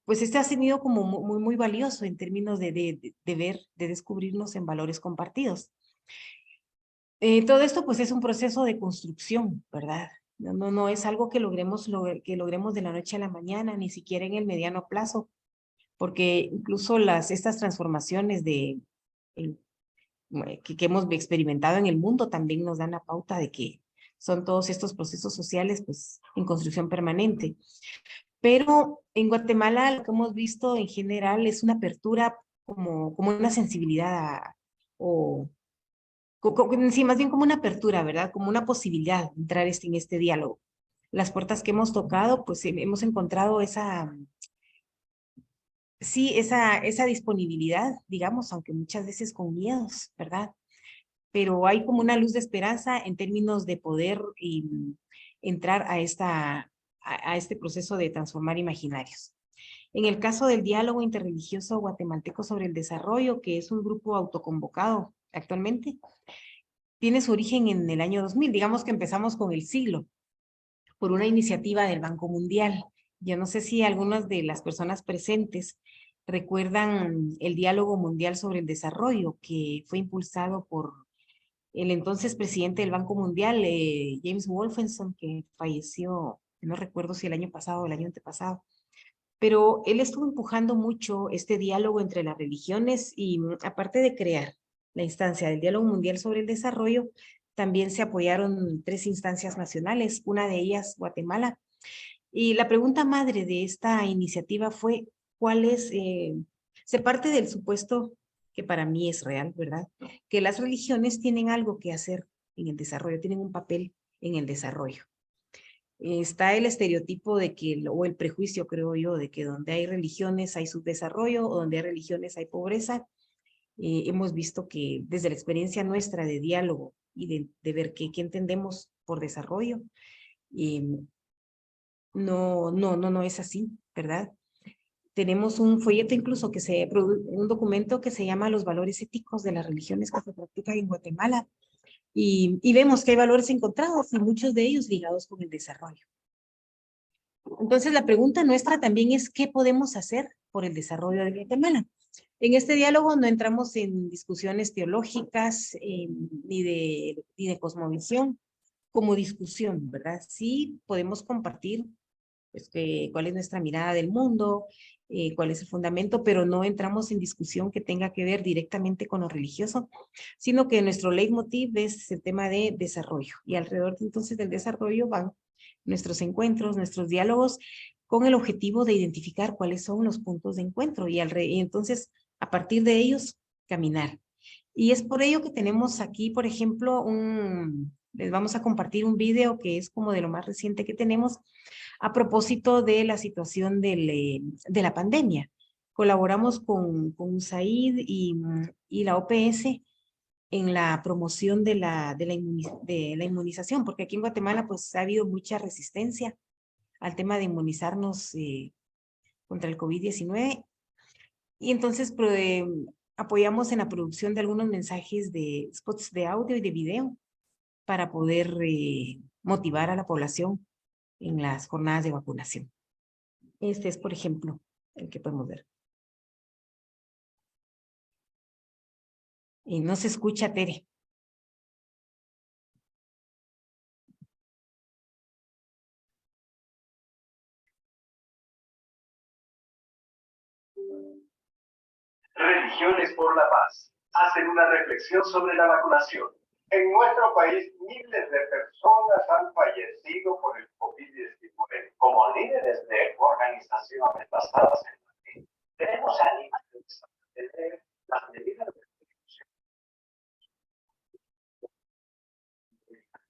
Speaker 3: pues ha sido como muy valioso en términos de ver, de descubrirnos en valores compartidos. Todo esto pues es un proceso de construcción, ¿verdad? No es algo que logremos de la noche a la mañana, ni siquiera en el mediano plazo, porque incluso estas transformaciones que hemos experimentado en el mundo también nos dan la pauta de que son todos estos procesos sociales pues en construcción permanente. Pero en Guatemala lo que hemos visto en general es una apertura como una sensibilidad sí, más bien como una apertura, ¿verdad? Como una posibilidad de entrar en este diálogo. Las puertas que hemos tocado, pues hemos encontrado esa disponibilidad, digamos, aunque muchas veces con miedos, ¿verdad? Pero hay como una luz de esperanza en términos de poder entrar a este proceso de transformar imaginarios. En el caso del diálogo interreligioso guatemalteco sobre el desarrollo, que es un grupo autoconvocado actualmente, tiene su origen en el año 2000, digamos que empezamos con el siglo, por una iniciativa del Banco Mundial. Yo no sé si algunas de las personas presentes recuerdan el Diálogo Mundial sobre el Desarrollo, que fue impulsado por el entonces presidente del Banco Mundial, James Wolfenson, que falleció, no recuerdo si el año pasado o el año antepasado, pero él estuvo empujando mucho este diálogo entre las religiones y aparte de crear la instancia del Diálogo Mundial sobre el Desarrollo, también se apoyaron 3 instancias nacionales, una de ellas Guatemala. Y la pregunta madre de esta iniciativa fue, se parte del supuesto que para mí es real, ¿verdad? Que las religiones tienen algo que hacer en el desarrollo, tienen un papel en el desarrollo. Está el estereotipo de que, o el prejuicio, creo yo, de que donde hay religiones hay subdesarrollo o donde hay religiones hay pobreza. Hemos visto que desde la experiencia nuestra de diálogo y de ver qué entendemos por desarrollo, no es así, ¿verdad? Tenemos un folleto incluso un documento que se llama Los valores éticos de las religiones que se practican en Guatemala. Y vemos que hay valores encontrados y muchos de ellos ligados con el desarrollo. Entonces, la pregunta nuestra también es, ¿qué podemos hacer por el desarrollo de Guatemala? En este diálogo no entramos en discusiones teológicas ni de cosmovisión como discusión, ¿verdad? Sí podemos compartir pues, cuál es nuestra mirada del mundo, cuál es el fundamento, pero no entramos en discusión que tenga que ver directamente con lo religioso, sino que nuestro leitmotiv es el tema de desarrollo. Y alrededor entonces del desarrollo van nuestros encuentros, nuestros diálogos, con el objetivo de identificar cuáles son los puntos de encuentro y entonces a partir de ellos caminar. Y es por ello que tenemos aquí, por ejemplo, les vamos a compartir un video que es como de lo más reciente que tenemos a propósito de la situación de la pandemia. Colaboramos con USAID y la OPS en la promoción de la inmunización, porque aquí en Guatemala pues ha habido mucha resistencia al tema de inmunizarnos contra el COVID-19. Y entonces apoyamos en la producción de algunos mensajes de spots de audio y de video para poder motivar a la población en las jornadas de vacunación. Este es, por ejemplo, el que podemos ver. Y no se escucha, Tere.
Speaker 4: Religiones por la Paz hacen una reflexión sobre la vacunación. En nuestro país, miles de personas han fallecido por el COVID-19. Como líderes de organizaciones basadas en la fe, tenemos ánimo de tener las medidas de prevención.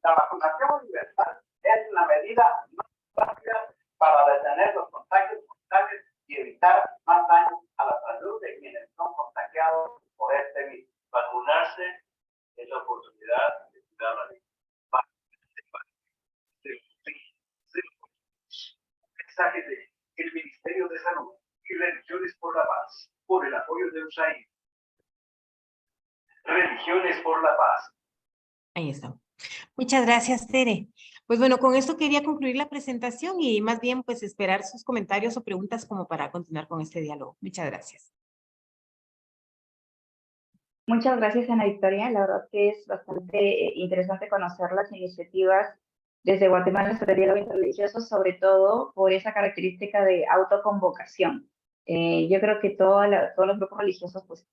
Speaker 4: La vacunación universal es la medida más rápida para detener los contagios mortales y evitar más daño a la salud de quienes son contagiados por este virus. Vacunarse es la oportunidad de cuidar la vida. Mensaje del Ministerio de Salud y Religiones por la Paz, por el apoyo de USAID. Religiones por la Paz.
Speaker 3: Ahí está. Muchas gracias, Tere. Pues bueno, con esto quería concluir la presentación y más bien pues esperar sus comentarios o preguntas como para continuar con este diálogo. Muchas gracias.
Speaker 1: Muchas gracias, Ana Victoria. La verdad que es bastante interesante conocer las iniciativas desde Guatemala sobre el diálogo interreligioso, sobre todo por esa característica de autoconvocación. Yo creo que todos los grupos religiosos pues,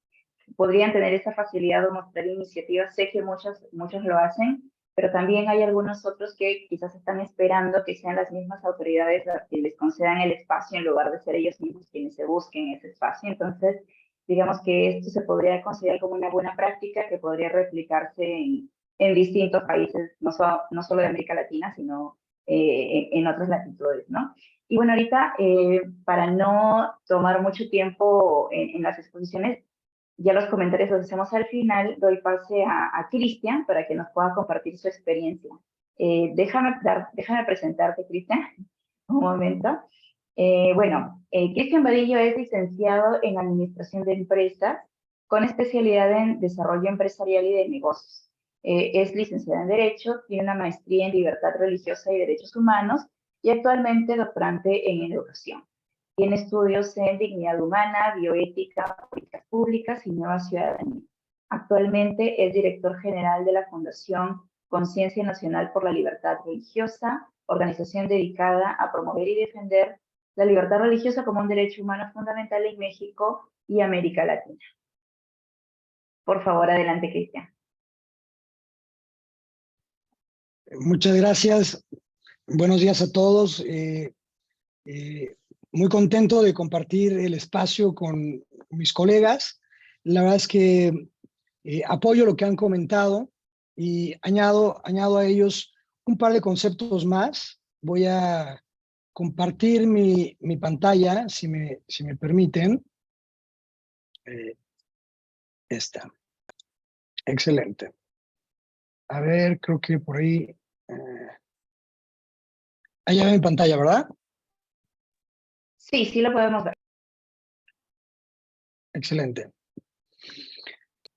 Speaker 1: podrían tener esa facilidad de mostrar iniciativas. Sé que muchos lo hacen, pero también hay algunos otros que quizás están esperando que sean las mismas autoridades las que les concedan el espacio en lugar de ser ellos mismos quienes se busquen ese espacio. Entonces, digamos que esto se podría considerar como una buena práctica que podría replicarse en distintos países, no solo de América Latina, sino en otras latitudes, ¿no? Y bueno, ahorita, para no tomar mucho tiempo en las exposiciones, ya los comentarios los hacemos al final, doy pase a Cristian para que nos pueda compartir su experiencia. Déjame presentarte, Cristian, un momento. Cristian Vadillo es licenciado en Administración de Empresas con especialidad en Desarrollo Empresarial y de Negocios. Es licenciado en Derecho, tiene una maestría en Libertad Religiosa y Derechos Humanos y actualmente doctorante en Educación. Tiene estudios en Dignidad Humana, Bioética, Políticas Públicas y Nueva Ciudadanía. Actualmente es director general de la Fundación Conciencia Nacional por la Libertad Religiosa, organización dedicada a promover y defender la libertad religiosa como un derecho humano fundamental en México y América Latina. Por favor, adelante, Cristian.
Speaker 5: Muchas gracias. Buenos días a todos. Muy contento de compartir el espacio con mis colegas. La verdad es que apoyo lo que han comentado y añado a ellos un par de conceptos más. Voy a compartir mi pantalla, si me permiten. Esta. Excelente. A ver, creo que por ahí... allá ven mi pantalla, ¿verdad?
Speaker 1: Sí, lo podemos ver.
Speaker 5: Excelente.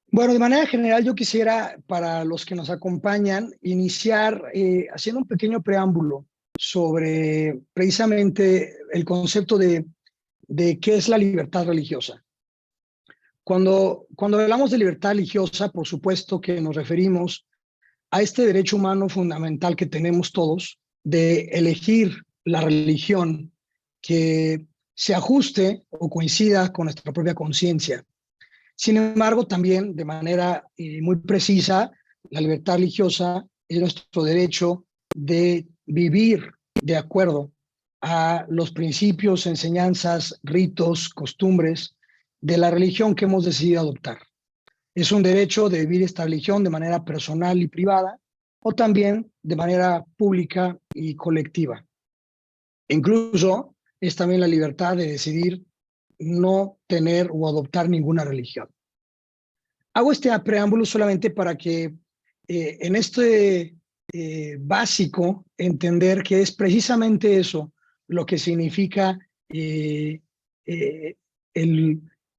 Speaker 5: Bueno, de manera general yo quisiera, para los que nos acompañan, iniciar haciendo un pequeño preámbulo sobre precisamente el concepto de qué es la libertad religiosa. Cuando hablamos de libertad religiosa, por supuesto que nos referimos a este derecho humano fundamental que tenemos todos de elegir la religión que se ajuste o coincida con nuestra propia conciencia. Sin embargo, también de manera muy precisa, la libertad religiosa es nuestro derecho de vivir de acuerdo a los principios, enseñanzas, ritos, costumbres de la religión que hemos decidido adoptar. Es un derecho de vivir esta religión de manera personal y privada o también de manera pública y colectiva. Incluso es también la libertad de decidir no tener o adoptar ninguna religión. Hago este preámbulo solamente para que en este básico entender que es precisamente eso lo que significa el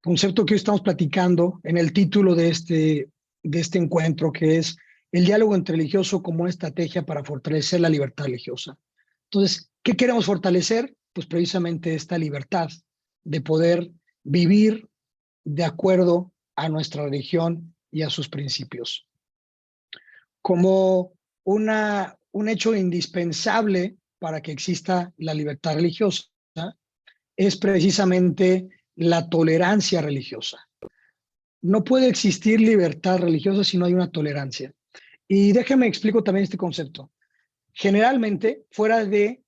Speaker 5: concepto que hoy estamos platicando en el título de este encuentro, que es el diálogo interreligioso como estrategia para fortalecer la libertad religiosa. Entonces, ¿qué queremos fortalecer? Pues precisamente esta libertad de poder vivir de acuerdo a nuestra religión y a sus principios. Como un hecho indispensable para que exista la libertad religiosa es precisamente la tolerancia religiosa. No puede existir libertad religiosa si no hay una tolerancia. Y déjame explico también este concepto. Generalmente, fuera de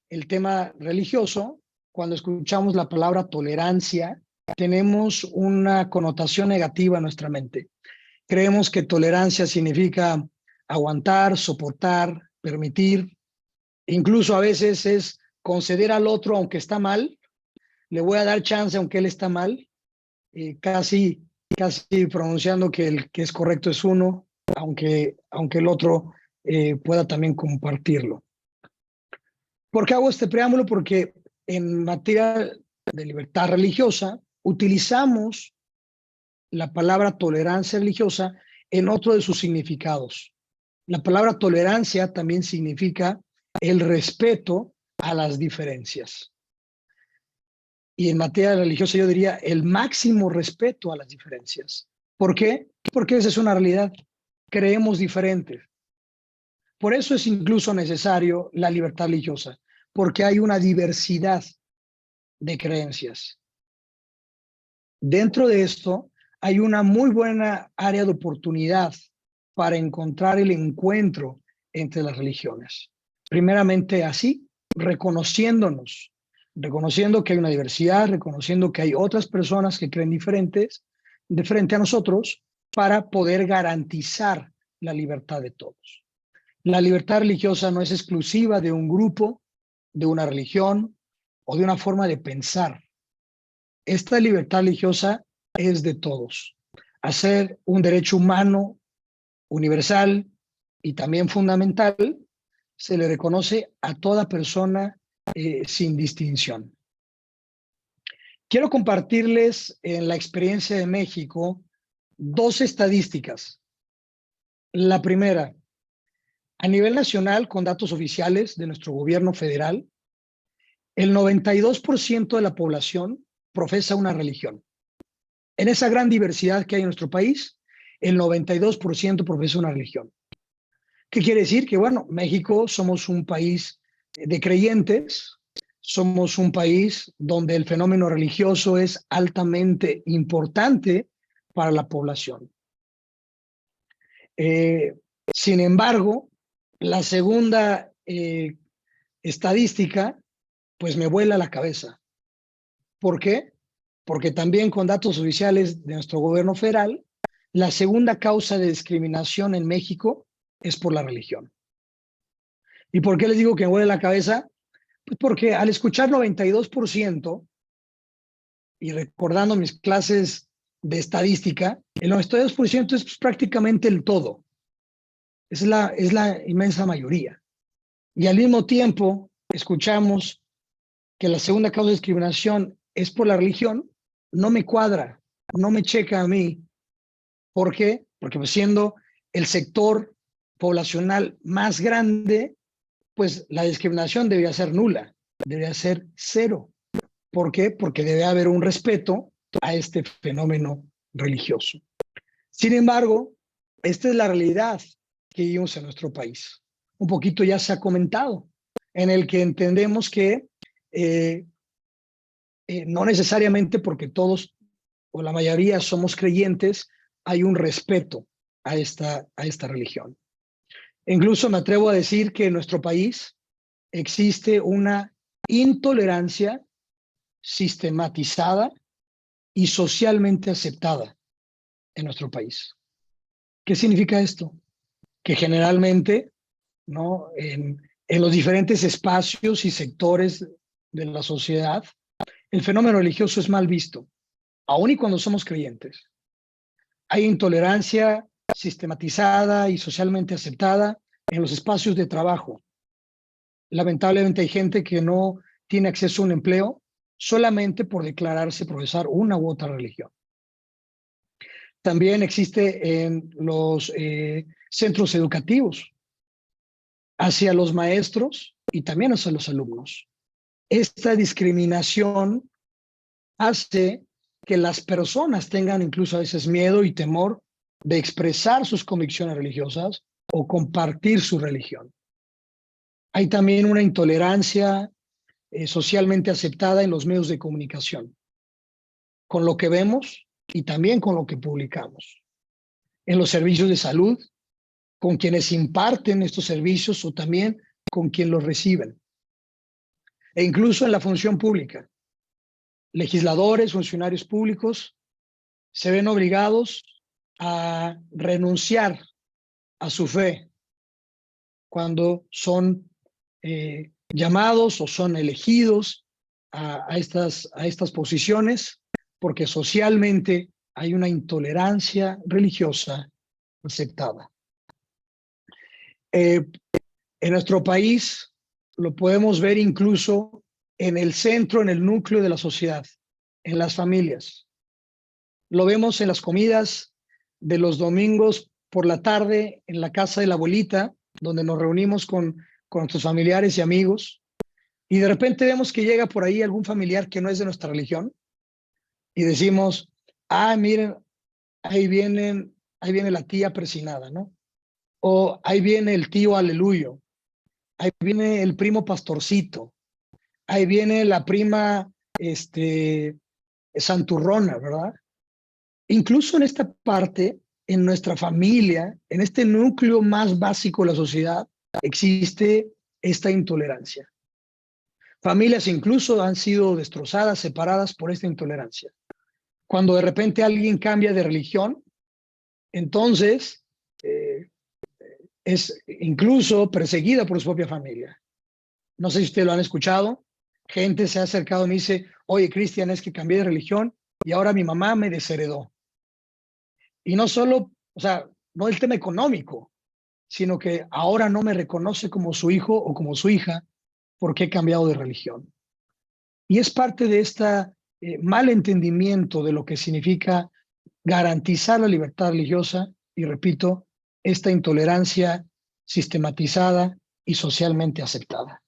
Speaker 5: el tema religioso, cuando escuchamos la palabra tolerancia, tenemos una connotación negativa en nuestra mente. Creemos que tolerancia significa aguantar, soportar, permitir. Incluso a veces es conceder al otro aunque está mal. Le voy a dar chance aunque él está mal. Casi pronunciando que el que es correcto es uno, aunque el otro pueda también compartirlo. ¿Por qué hago este preámbulo? Porque en materia de libertad religiosa utilizamos la palabra tolerancia religiosa en otro de sus significados. La palabra tolerancia también significa el respeto a las diferencias. Y en materia religiosa yo diría el máximo respeto a las diferencias. ¿Por qué? Porque esa es una realidad. Creemos diferentes. Por eso es incluso necesario la libertad religiosa, porque hay una diversidad de creencias. Dentro de esto hay una muy buena área de oportunidad para encontrar el encuentro entre las religiones. Primeramente así, reconociendo que hay una diversidad, reconociendo que hay otras personas que creen diferentes de frente a nosotros para poder garantizar la libertad de todos. La libertad religiosa no es exclusiva de un grupo, de una religión o de una forma de pensar. Esta libertad religiosa es de todos. Hacer un derecho humano, universal y también fundamental, se le reconoce a toda persona sin distinción. Quiero compartirles en la experiencia de México 2 estadísticas. La primera, a nivel nacional, con datos oficiales de nuestro gobierno federal, el 92% de la población profesa una religión. En esa gran diversidad que hay en nuestro país, el 92% profesa una religión. ¿Qué quiere decir? Que, bueno, México somos un país de creyentes, somos un país donde el fenómeno religioso es altamente importante para la población. Sin embargo, la segunda estadística, pues me vuela la cabeza. ¿Por qué? Porque también con datos oficiales de nuestro gobierno federal, la segunda causa de discriminación en México es por la religión. ¿Y por qué les digo que me vuela la cabeza? Pues porque al escuchar 92% y recordando mis clases de estadística, el 92% es prácticamente el todo. Es la inmensa mayoría. Y al mismo tiempo escuchamos que la segunda causa de discriminación es por la religión. No me cuadra, no me checa a mí. ¿Por qué? Porque pues siendo el sector poblacional más grande, pues la discriminación debería ser nula, debería ser cero. ¿Por qué? Porque debe haber un respeto a este fenómeno religioso. Sin embargo, esta es la realidad que vivimos en nuestro país. Un poquito ya se ha comentado, en el que entendemos que no necesariamente porque todos o la mayoría somos creyentes, hay un respeto a esta religión. Incluso me atrevo a decir que en nuestro país existe una intolerancia sistematizada y socialmente aceptada en nuestro país. ¿Qué significa esto? Que generalmente, ¿no? En los diferentes espacios y sectores de la sociedad, el fenómeno religioso es mal visto, aun y cuando somos creyentes. Hay intolerancia sistematizada y socialmente aceptada en los espacios de trabajo. Lamentablemente hay gente que no tiene acceso a un empleo solamente por declararse profesar una u otra religión. También existe en los centros educativos hacia los maestros y también hacia los alumnos. Esta discriminación hace que las personas tengan incluso a veces miedo y temor de expresar sus convicciones religiosas o compartir su religión. Hay también una intolerancia socialmente aceptada en los medios de comunicación, con lo que vemos y también con lo que publicamos. En los servicios de salud, con quienes imparten estos servicios o también con quienes los reciben. E incluso en la función pública. Legisladores, funcionarios públicos se ven obligados a renunciar a su fe cuando son llamados o son elegidos a estas posiciones, porque socialmente hay una intolerancia religiosa aceptada. En nuestro país lo podemos ver incluso en el centro, en el núcleo de la sociedad, en las familias. Lo vemos en las comidas de los domingos por la tarde en la casa de la abuelita, donde nos reunimos con nuestros familiares y amigos, y de repente vemos que llega por ahí algún familiar que no es de nuestra religión, y decimos, miren, ahí viene la tía persinada, ¿no? O ahí viene el tío aleluyo, ahí viene el primo pastorcito, ahí viene la prima santurrona, ¿verdad? Incluso en esta parte, en nuestra familia, en este núcleo más básico de la sociedad, existe esta intolerancia. Familias incluso han sido destrozadas, separadas por esta intolerancia. Cuando de repente alguien cambia de religión, entonces es incluso perseguida por su propia familia. No sé si ustedes lo han escuchado. Gente se ha acercado y me dice, oye, Cristian, es que cambié de religión y ahora mi mamá me desheredó. Y no solo, o sea, no el tema económico, sino que ahora no me reconoce como su hijo o como su hija porque he cambiado de religión. Y es parte de este mal entendimiento de lo que significa garantizar la libertad religiosa y, repito, esta intolerancia sistematizada y socialmente aceptada.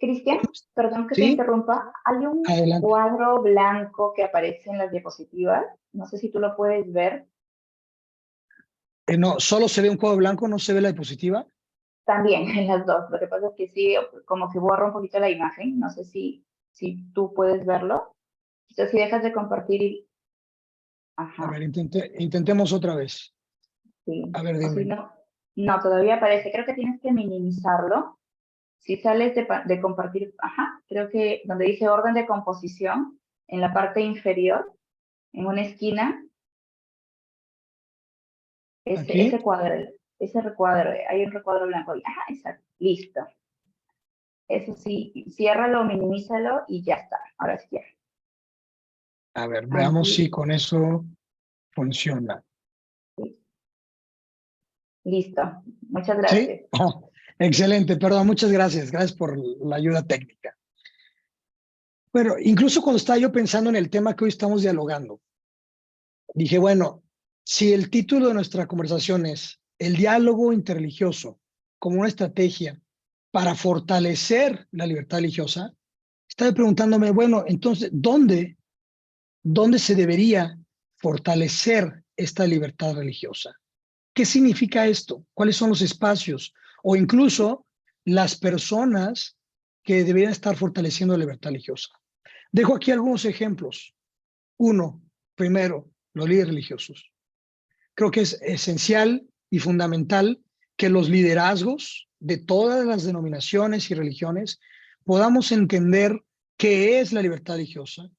Speaker 1: Cristian, perdón que te
Speaker 5: ¿Sí?
Speaker 1: interrumpa. Hay un
Speaker 5: Adelante.
Speaker 1: cuadro blanco que aparece en las diapositivas. No sé si tú lo puedes ver.
Speaker 5: No, solo se ve un cuadro blanco, no se ve la diapositiva.
Speaker 1: También en las dos. Lo que pasa es que sí, como que borra un poquito la imagen. No sé si tú puedes verlo. Entonces, si dejas de compartir. Ajá.
Speaker 5: A ver, intentemos otra vez.
Speaker 1: Sí.
Speaker 5: A ver,
Speaker 1: O si
Speaker 5: dime.
Speaker 1: no, todavía aparece. Creo que tienes que minimizarlo. Si sales de compartir, creo que donde dice orden de composición, en la parte inferior, en una esquina, ese recuadro, hay un recuadro blanco. Exacto, listo. Eso sí, ciérralo, minimízalo y ya está. Ahora sí ya.
Speaker 5: A ver, veamos si con eso funciona.
Speaker 1: Listo. Muchas gracias.
Speaker 5: ¿Sí? Excelente, perdón, muchas gracias. Gracias por la ayuda técnica. Bueno, incluso cuando estaba yo pensando en el tema que hoy estamos dialogando, dije, bueno, si el título de nuestra conversación es el diálogo interreligioso como una estrategia para fortalecer la libertad religiosa, estaba preguntándome, bueno, entonces, ¿dónde se debería fortalecer esta libertad religiosa? ¿Qué significa esto? ¿Cuáles son los espacios? O incluso las personas que deberían estar fortaleciendo la libertad religiosa. Dejo aquí algunos ejemplos. Uno, primero, los líderes religiosos. Creo que es esencial y fundamental que los liderazgos de todas las denominaciones y religiones podamos entender qué es la libertad religiosa,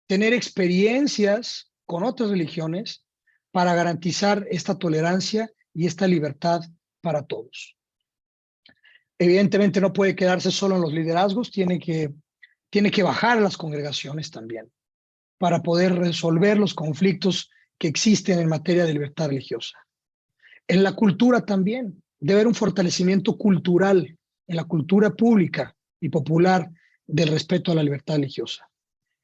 Speaker 5: tener experiencias con otras religiones para garantizar esta tolerancia y esta libertad para todos. Evidentemente no puede quedarse solo en los liderazgos, tiene que bajar a las congregaciones también para poder resolver los conflictos que existen en materia de libertad religiosa. En la cultura también debe haber un fortalecimiento cultural, en la cultura pública y popular del respeto a la libertad religiosa.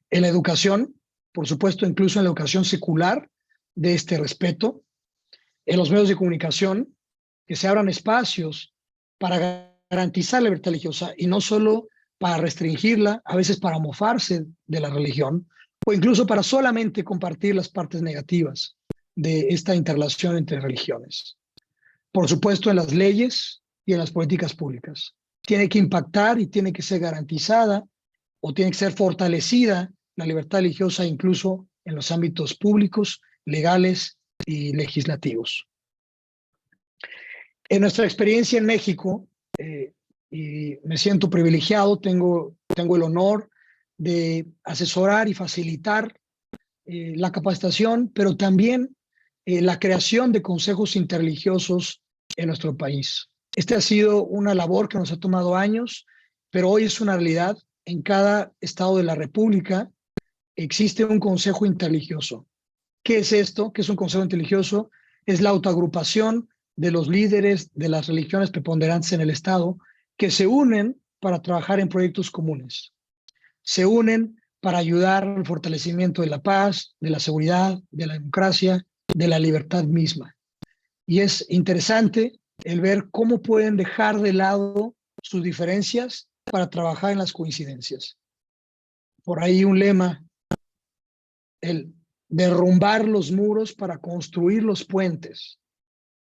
Speaker 5: En la educación, por supuesto, incluso en la educación secular, de este respeto. En los medios de comunicación, que se abran espacios para garantizar la libertad religiosa y no solo para restringirla, a veces para mofarse de la religión, o incluso para solamente compartir las partes negativas de esta interrelación entre religiones. Por supuesto, en las leyes y en las políticas públicas. Tiene que impactar y tiene que ser garantizada o tiene que ser fortalecida la libertad religiosa incluso en los ámbitos públicos, legales y legislativos. En nuestra experiencia en México, y me siento privilegiado, tengo el honor de asesorar y facilitar la capacitación, pero también la creación de consejos interreligiosos en nuestro país. Esta ha sido una labor que nos ha tomado años, pero hoy es una realidad. En cada estado de la República existe un consejo interreligioso. ¿Qué es esto? ¿Qué es un consejo interreligioso? Es la autoagrupación de los líderes de las religiones preponderantes en el estado que se unen para trabajar en proyectos comunes. Se unen para ayudar al fortalecimiento de la paz, de la seguridad, de la democracia, de la libertad misma. Y es interesante el ver cómo pueden dejar de lado sus diferencias para trabajar en las coincidencias. Por ahí un lema, el derrumbar los muros para construir los puentes.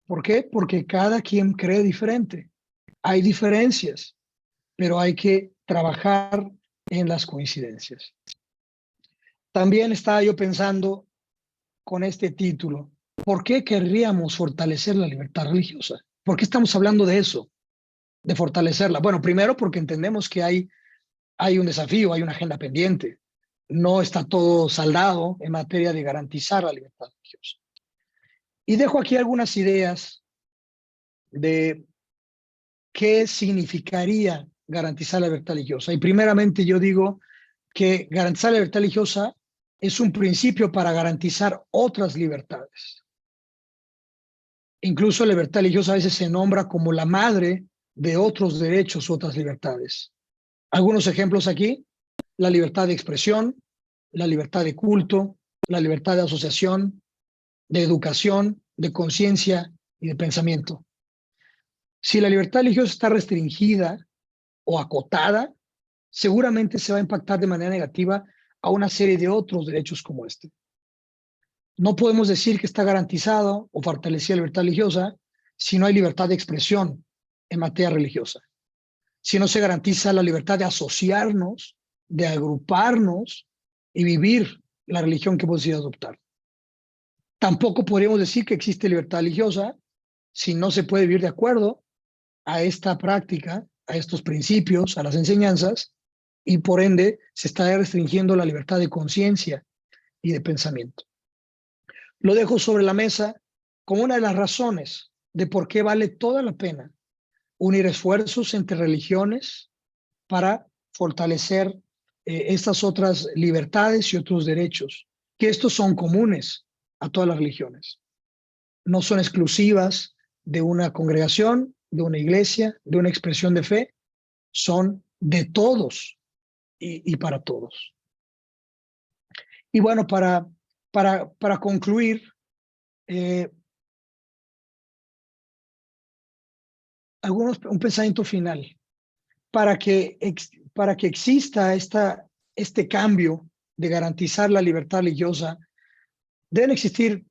Speaker 5: ¿Por qué? Porque cada quien cree diferente. Hay diferencias, pero hay que trabajar en las coincidencias. También estaba yo pensando con este título, ¿por qué querríamos fortalecer la libertad religiosa? ¿Por qué estamos hablando de eso, de fortalecerla? Bueno, primero porque entendemos que hay un desafío, hay una agenda pendiente. No está todo saldado en materia de garantizar la libertad religiosa. Y dejo aquí algunas ideas de qué significaría garantizar la libertad religiosa. Y primeramente yo digo que garantizar la libertad religiosa es un principio para garantizar otras libertades. Incluso la libertad religiosa a veces se nombra como la madre de otros derechos, otras libertades. Algunos ejemplos aquí: la libertad de expresión, la libertad de culto, la libertad de asociación, de educación, de conciencia y de pensamiento. Si la libertad religiosa está restringida o acotada, seguramente se va a impactar de manera negativa a una serie de otros derechos como este. No podemos decir que está garantizado o fortalecida la libertad religiosa si no hay libertad de expresión en materia religiosa. Si no se garantiza la libertad de asociarnos, de agruparnos y vivir la religión que hemos decidido adoptar. Tampoco podríamos decir que existe libertad religiosa si no se puede vivir de acuerdo a esta práctica, a estos principios, a las enseñanzas, y por ende se está restringiendo la libertad de conciencia y de pensamiento. Lo dejo sobre la mesa como una de las razones de por qué vale toda la pena unir esfuerzos entre religiones para fortalecer estas otras libertades y otros derechos, que estos son comunes a todas las religiones. No son exclusivas de una congregación, de una iglesia, de una expresión de fe, son de todos y para todos. Y bueno, para concluir, un pensamiento final. Para que exista este cambio de garantizar la libertad religiosa, deben existir,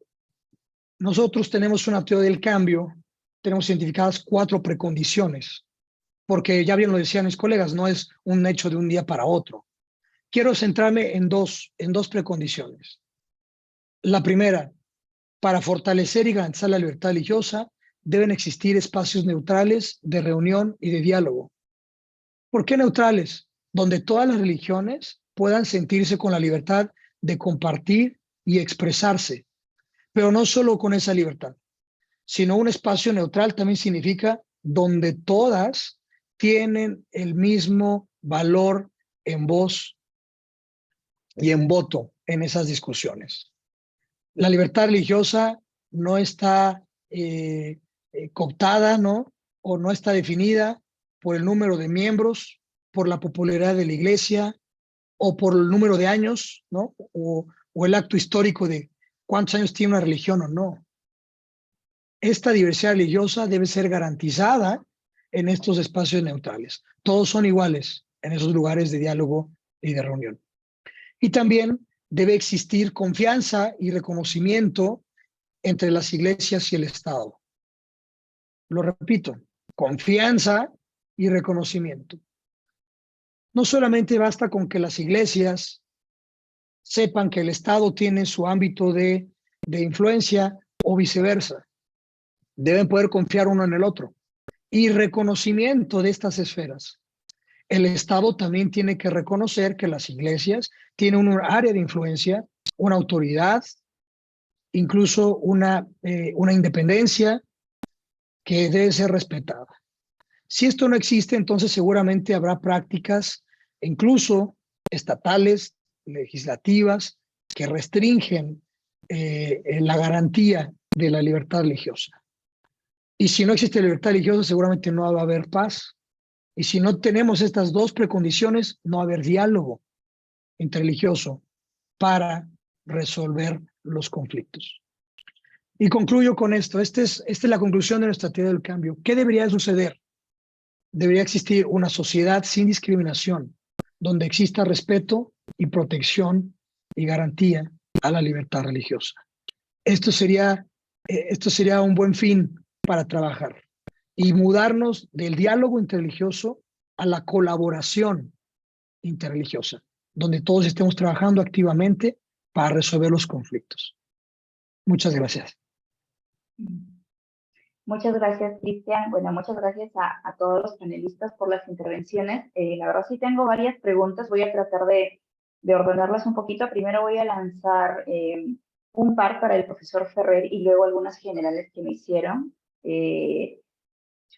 Speaker 5: nosotros tenemos una teoría del cambio, tenemos identificadas 4 precondiciones, porque ya bien lo decían mis colegas, no es un hecho de un día para otro. Quiero centrarme en dos precondiciones. La primera, para fortalecer y garantizar la libertad religiosa, deben existir espacios neutrales de reunión y de diálogo. ¿Por qué neutrales? Donde todas las religiones puedan sentirse con la libertad de compartir y expresarse, pero no solo con esa libertad, sino un espacio neutral también significa donde todas tienen el mismo valor en voz y en voto en esas discusiones. La libertad religiosa no está cooptada, ¿no? O no está definida por el número de miembros por la popularidad de la iglesia o por el número de años, ¿no? O el acto histórico de cuántos años tiene una religión o no. Esta diversidad religiosa debe ser garantizada en estos espacios neutrales. Todos son iguales en esos lugares de diálogo y de reunión. Y también debe existir confianza y reconocimiento entre las iglesias y el Estado. Lo repito, confianza y reconocimiento. No solamente basta con que las iglesias sepan que el Estado tiene su ámbito de influencia o viceversa. Deben poder confiar uno en el otro. Y reconocimiento de estas esferas. El Estado también tiene que reconocer que las iglesias tienen un área de influencia, una autoridad, incluso una independencia que debe ser respetada. Si esto no existe, entonces seguramente habrá prácticas, incluso estatales, legislativas, que restringen la garantía de la libertad religiosa. Y si no existe libertad religiosa, seguramente no va a haber paz. Y si no tenemos estas dos precondiciones, no va a haber diálogo interreligioso para resolver los conflictos. Y concluyo con esto. Esta es la conclusión de nuestra teoría del cambio. ¿Qué debería suceder? Debería existir una sociedad sin discriminación, donde exista respeto y protección y garantía a la libertad religiosa. Esto sería un buen fin para trabajar y mudarnos del diálogo interreligioso a la colaboración interreligiosa, donde todos estemos trabajando activamente para resolver los conflictos. Muchas gracias.
Speaker 1: Muchas gracias, Cristian. Bueno, muchas gracias a todos los panelistas por las intervenciones. La verdad sí tengo varias preguntas. Voy a tratar de ordenarlas un poquito. Primero voy a lanzar un par para el profesor Ferrer y luego algunas generales que me hicieron.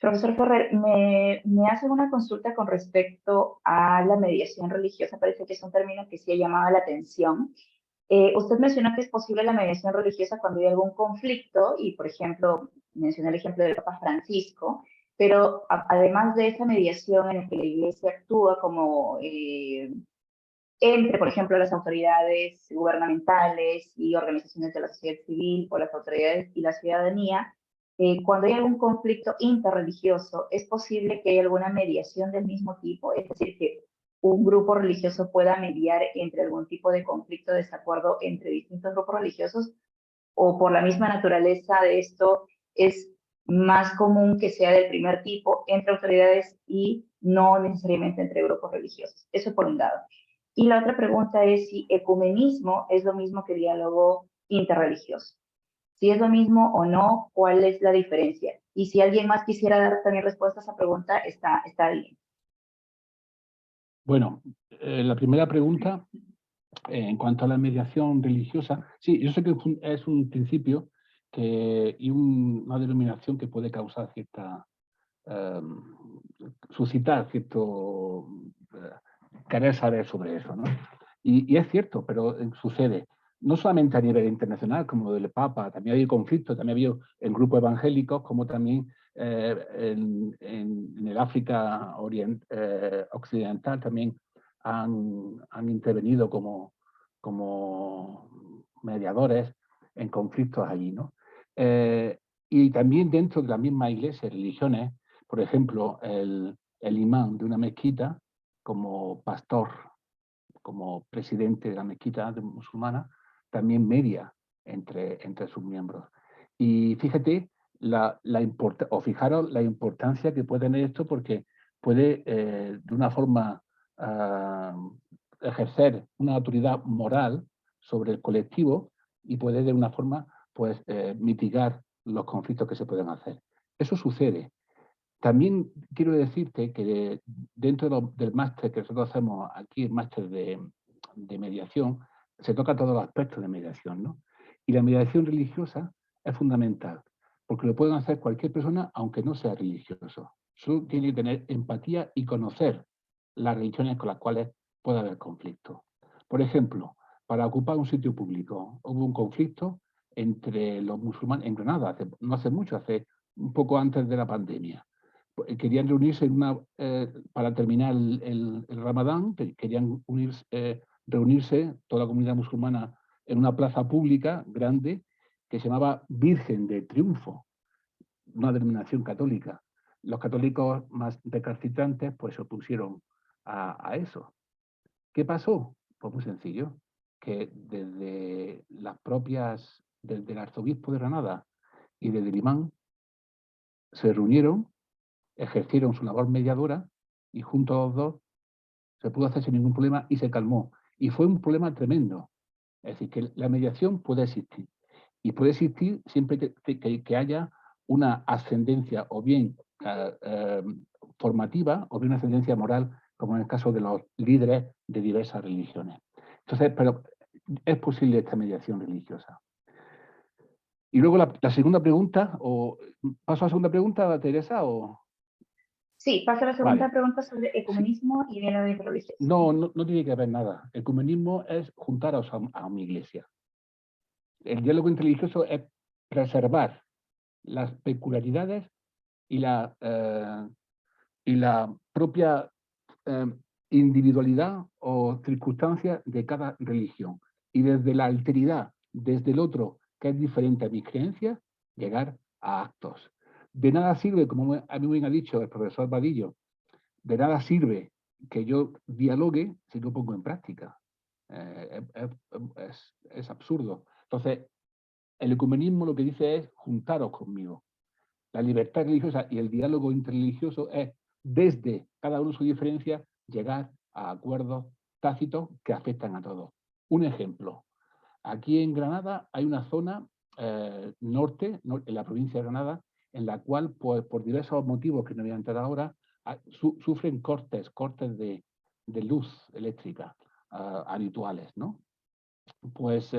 Speaker 1: Profesor Ferrer, me hace una consulta con respecto a la mediación religiosa. Parece que es un término que sí ha llamado la atención. Usted mencionó que es posible la mediación religiosa cuando hay algún conflicto y, por ejemplo, mencionó el ejemplo del Papa Francisco, pero además de esa mediación en la que la Iglesia actúa como entre, por ejemplo, las autoridades gubernamentales y organizaciones de la sociedad civil o las autoridades y la ciudadanía, cuando hay algún conflicto interreligioso, ¿es posible que haya alguna mediación del mismo tipo? Es decir, que un grupo religioso pueda mediar entre algún tipo de conflicto o desacuerdo entre distintos grupos religiosos, o por la misma naturaleza de esto es más común que sea del primer tipo entre autoridades y no necesariamente entre grupos religiosos. Eso por un lado. Y la otra pregunta es si ecumenismo es lo mismo que diálogo interreligioso. Si es lo mismo o no, ¿cuál es la diferencia? Y si alguien más quisiera dar también respuesta a esa pregunta, está bien.
Speaker 2: Bueno, la primera pregunta, en cuanto a la mediación religiosa, sí, yo sé que es un principio y una denominación que puede causar suscitar cierto querer saber sobre eso, ¿no? Y es cierto, pero sucede. No solamente a nivel internacional, como del Papa, también hay conflictos, también ha habido en grupos evangélicos, como también en el África occidental también han intervenido como mediadores en conflictos allí, ¿no? Y también dentro de la misma iglesia, religiones, por ejemplo, el imán de una mezquita, como pastor, como presidente de la mezquita musulmana, también media entre sus miembros. Y fíjate, fijaros la importancia que puede tener esto, porque puede de una forma ejercer una autoridad moral sobre el colectivo y puede de una forma pues, mitigar los conflictos que se pueden hacer. Eso sucede. También quiero decirte que dentro del máster que nosotros hacemos aquí, el máster de mediación, se toca todos los aspectos de mediación, ¿no? Y la mediación religiosa es fundamental, porque lo pueden hacer cualquier persona, aunque no sea religioso. Solo tiene que tener empatía y conocer las religiones con las cuales puede haber conflicto. Por ejemplo, para ocupar un sitio público, hubo un conflicto entre los musulmanes en Granada, no hace mucho, hace un poco antes de la pandemia. querían reunirse para terminar el Ramadán, querían reunirse toda la comunidad musulmana en una plaza pública grande que se llamaba Virgen del Triunfo, una denominación católica. Los católicos más recalcitrantes pues se opusieron a eso. ¿Qué pasó? Pues muy sencillo, que desde el arzobispo de Granada y desde el imán se reunieron, ejercieron su labor mediadora y junto a los dos se pudo hacer sin ningún problema y se calmó. Y fue un problema tremendo. Es decir, que la mediación puede existir. Y puede existir siempre que haya una ascendencia o bien formativa o bien una ascendencia moral, como en el caso de los líderes de diversas religiones. Entonces, pero es posible esta mediación religiosa. Y luego la segunda pregunta, o ¿paso a la segunda pregunta, Teresa? O...
Speaker 1: Sí, paso a la segunda
Speaker 2: Vale.
Speaker 1: pregunta sobre ecumenismo y diálogo interreligioso.
Speaker 2: No tiene que ver nada. El ecumenismo es juntaros a una iglesia. El diálogo interreligioso es preservar las peculiaridades y la propia individualidad o circunstancia de cada religión. Y desde la alteridad, desde el otro, que es diferente a mis creencias, llegar a actos. De nada sirve, como a mí me ha dicho el profesor Vadillo, de nada sirve que yo dialogue si no pongo en práctica. Es absurdo. Entonces, el ecumenismo lo que dice es juntaros conmigo. La libertad religiosa y el diálogo interreligioso es, desde cada uno su diferencia, llegar a acuerdos tácitos que afectan a todos. Un ejemplo. Aquí en Granada hay una zona norte, en la provincia de Granada, en la cual, pues, por diversos motivos que no voy a entrar ahora, sufren cortes de luz eléctrica habituales, ¿no? Pues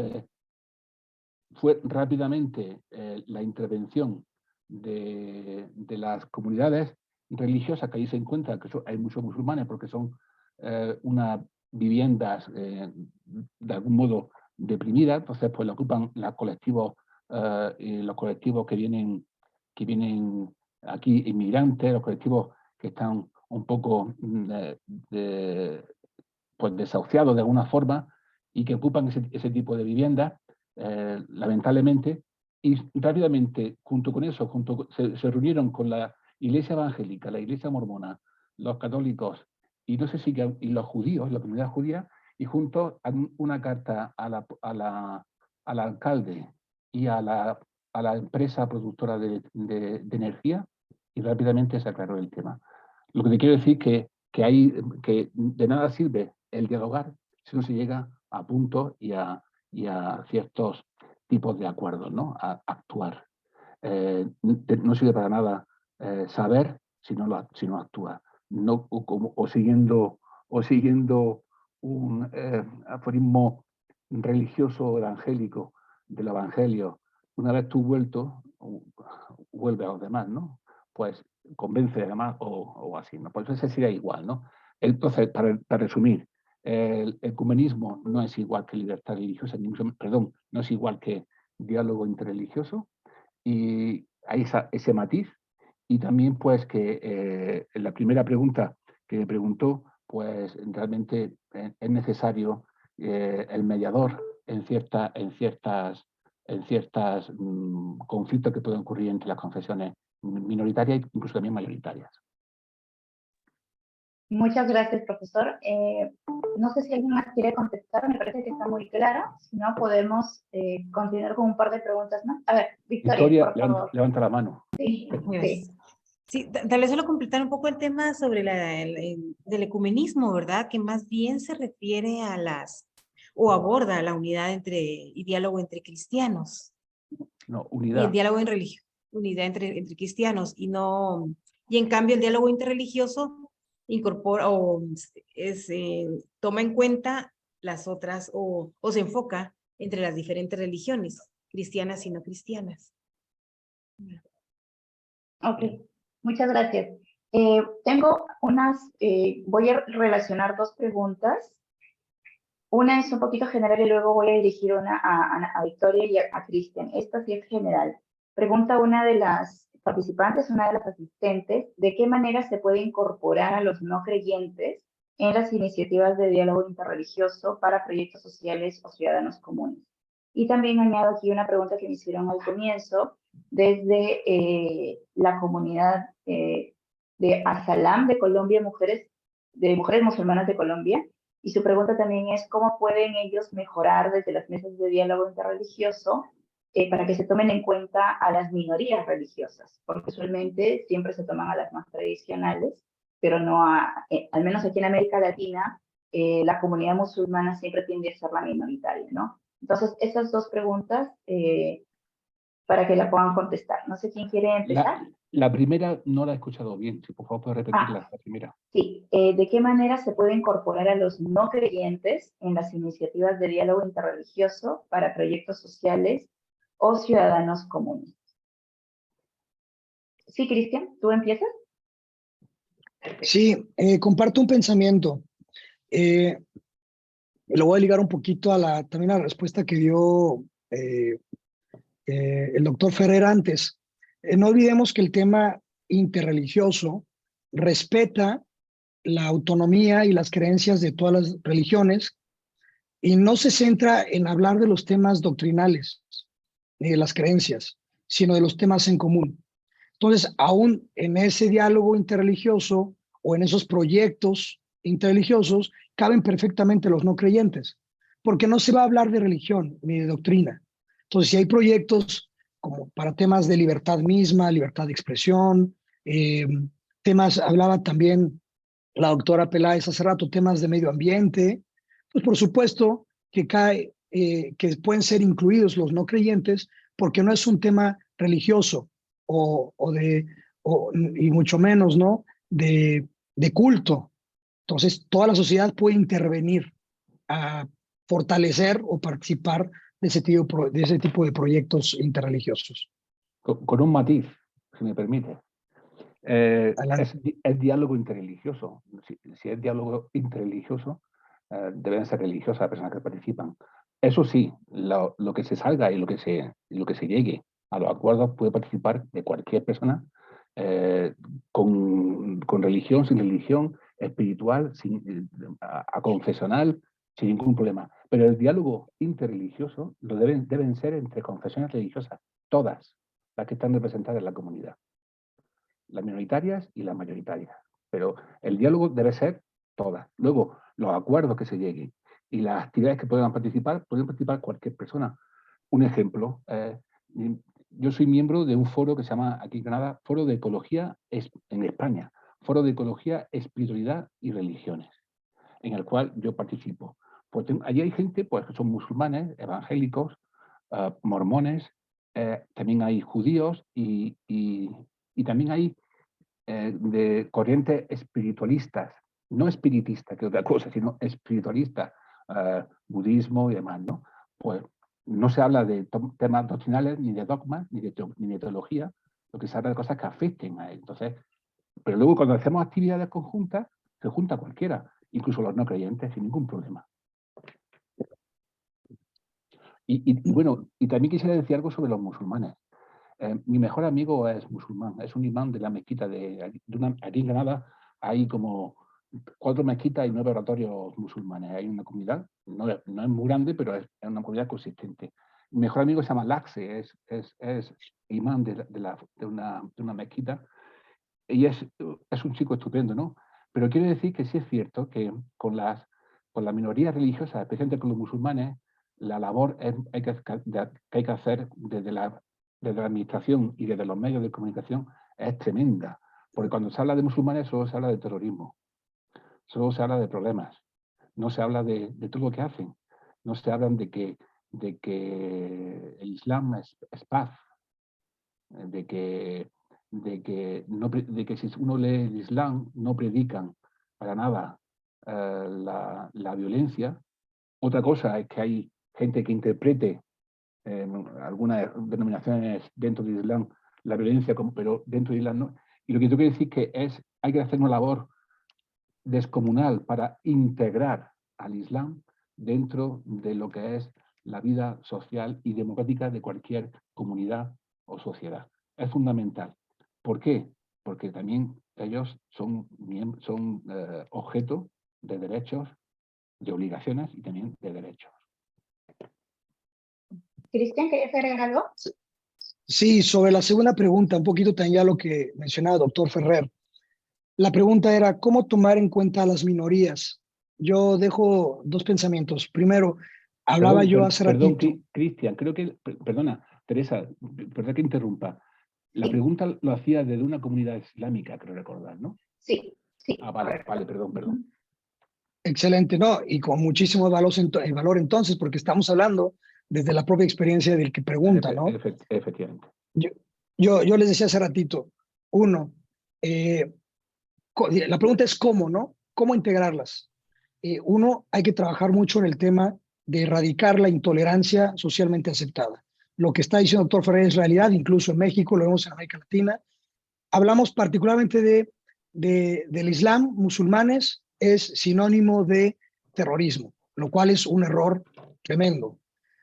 Speaker 2: fue rápidamente la intervención de las comunidades religiosas que ahí se encuentran, que hay muchos musulmanes porque son unas viviendas de algún modo deprimidas, entonces pues lo ocupan los colectivos que vienen aquí inmigrantes, los colectivos que están un poco pues desahuciados de alguna forma y que ocupan ese tipo de viviendas, lamentablemente, y rápidamente, junto con eso, se reunieron con la Iglesia Evangélica, la Iglesia Mormona, los católicos, y no sé si y los judíos, la comunidad judía, y juntos una carta al alcalde y a la empresa productora de energía, y rápidamente se aclaró el tema. Lo que te quiero decir que de nada sirve el dialogar si no se llega a puntos y a ciertos tipos de acuerdos, ¿no? A actuar. No sirve para nada saber si no actúa. No, o siguiendo un aforismo religioso evangélico del Evangelio. Una vez tú vuelve a los demás, ¿no? Pues convence además o así, ¿no? Pues eso sería igual, ¿no? Entonces, para resumir, el ecumenismo no es igual que libertad religiosa, no es igual que diálogo interreligioso, y hay ese matiz, y también pues que en la primera pregunta que me preguntó, pues realmente es necesario el mediador en ciertos conflictos que pueden ocurrir entre las confesiones minoritarias e incluso también mayoritarias.
Speaker 1: Muchas gracias, profesor. No sé si alguien más quiere contestar, me parece que está muy claro. Si no, podemos continuar con un par de preguntas más. A ver, Victoria, por favor.
Speaker 2: Levanta la mano.
Speaker 1: Sí, sí.
Speaker 3: Sí, tal vez solo completar un poco el tema sobre del ecumenismo, ¿verdad? Que más bien se refiere a o aborda la unidad y diálogo entre cristianos.
Speaker 2: No, unidad.
Speaker 3: Y el diálogo en religión, unidad entre cristianos, y en cambio el diálogo interreligioso incorpora toma en cuenta las otras o se enfoca entre las diferentes religiones, cristianas y no cristianas.
Speaker 1: Ok, muchas gracias. Tengo voy a relacionar dos preguntas. Una es un poquito general y luego voy a dirigir una a Victoria y a Cristian. Esta sí es general. Pregunta una de las participantes, una de las asistentes, de qué manera se puede incorporar a los no creyentes en las iniciativas de diálogo interreligioso para proyectos sociales o ciudadanos comunes. Y también añado aquí una pregunta que me hicieron al comienzo, desde la comunidad de Asalam de Colombia, de mujeres musulmanas de Colombia, y su pregunta también es cómo pueden ellos mejorar desde las mesas de diálogo interreligioso para que se tomen en cuenta a las minorías religiosas, porque usualmente siempre se toman a las más tradicionales, pero no al menos aquí en América Latina, la comunidad musulmana siempre tiende a ser la minoritaria, ¿no? Entonces, esas dos preguntas para que la puedan contestar. No sé quién quiere empezar.
Speaker 2: La primera no la he escuchado bien, si por favor puedes repetirla, la primera.
Speaker 1: Sí, ¿de qué manera se puede incorporar a los no creyentes en las iniciativas de diálogo interreligioso para proyectos sociales o ciudadanos comunes? Sí, Cristian, ¿tú empiezas?
Speaker 5: Sí, comparto un pensamiento. Lo voy a ligar un poquito también a la respuesta que dio el doctor Ferrer antes. No olvidemos que el tema interreligioso respeta la autonomía y las creencias de todas las religiones y no se centra en hablar de los temas doctrinales ni de las creencias, sino de los temas en común. Entonces, aún en ese diálogo interreligioso o en esos proyectos interreligiosos, caben perfectamente los no creyentes, porque no se va a hablar de religión ni de doctrina. Entonces, si hay proyectos como para temas de libertad misma, libertad de expresión, temas, hablaba también la doctora Peláez hace rato, temas de medio ambiente, pues por supuesto que que pueden ser incluidos los no creyentes, porque no es un tema religioso y mucho menos, ¿no? De culto. Entonces, toda la sociedad puede intervenir a fortalecer o participar de ese tipo de proyectos interreligiosos.
Speaker 2: Con un matiz, si me permite.
Speaker 5: Adelante.
Speaker 2: Es diálogo interreligioso. Si es diálogo interreligioso, deben ser religiosas las personas que participan. Eso sí, lo que se salga y lo que se llegue a los acuerdos puede participar de cualquier persona, con religión, sin religión, espiritual, confesional, sin ningún problema. Pero el diálogo interreligioso deben ser entre confesiones religiosas, todas las que están representadas en la comunidad, las minoritarias y las mayoritarias. Pero el diálogo debe ser todas. Luego, los acuerdos que se lleguen y las actividades que pueden participar cualquier persona. Un ejemplo, yo soy miembro de un foro que se llama, aquí en Granada, Foro de Ecología en España, Foro de Ecología, Espiritualidad y Religiones, en el cual yo participo. Pues allí hay gente pues, que son musulmanes, evangélicos, mormones, también hay judíos y también hay de corrientes espiritualistas, no espiritistas, que es otra cosa, sino espiritualistas, budismo y demás, ¿no? Pues no se habla de temas doctrinales, ni de dogmas, ni de teología, lo que se habla de cosas que afecten a él. Entonces, pero luego cuando hacemos actividades conjuntas, se junta cualquiera, incluso los no creyentes, sin ningún problema. Y bueno, y también quisiera decir algo sobre los musulmanes. Mi mejor amigo es musulmán, es un imán de la mezquita aquí en Granada. Hay como 4 mezquitas y 9 oratorios musulmanes. Hay una comunidad, no es muy grande, pero es una comunidad consistente. Mi mejor amigo se llama Laxe, es imán de una mezquita y es un chico estupendo, ¿no? Pero quiero decir que sí es cierto que con las minorías religiosas, especialmente con los musulmanes, la labor que hay que hacer desde la administración y desde los medios de comunicación es tremenda. Porque cuando se habla de musulmanes solo se habla de terrorismo, solo se habla de problemas, no se habla de todo lo que hacen, no se hablan de que el Islam es paz, de que si uno lee el Islam no predican para nada la violencia. Otra cosa es que hay gente que interprete algunas denominaciones dentro del Islam la violencia, pero dentro del Islam no. Y lo que tengo que decir que hay que hacer una labor descomunal para integrar al Islam dentro de lo que es la vida social y democrática de cualquier comunidad o sociedad. Es fundamental. ¿Por qué? Porque también ellos son objeto de derechos, de obligaciones y también de derechos.
Speaker 1: Cristian, ¿querías agregar algo?
Speaker 5: Sí, sobre la segunda pregunta, un poquito también ya lo que mencionaba el doctor Ferrer. La pregunta era, ¿cómo tomar en cuenta a las minorías? Yo dejo dos pensamientos. Primero, hablaba yo hace
Speaker 2: Perdón,
Speaker 5: ratito.
Speaker 2: Cristian, creo que, perdona, Teresa, perdón que interrumpa. La
Speaker 1: Sí.
Speaker 2: pregunta lo hacía desde una comunidad islámica, creo recordar, ¿no?
Speaker 1: Sí, sí.
Speaker 2: Ah, vale,
Speaker 1: correcto.
Speaker 2: vale, perdón.
Speaker 5: Excelente, ¿no? Y con muchísimo valor entonces, porque estamos hablando desde la propia experiencia del que pregunta, ¿no?
Speaker 2: Efectivamente.
Speaker 5: Yo les decía hace ratito, uno, la pregunta es cómo, ¿no? ¿Cómo integrarlas? Uno, hay que trabajar mucho en el tema de erradicar la intolerancia socialmente aceptada. Lo que está diciendo el doctor Ferrer es realidad, incluso en México, lo vemos en América Latina. Hablamos particularmente del Islam, musulmanes, es sinónimo de terrorismo, lo cual es un error tremendo.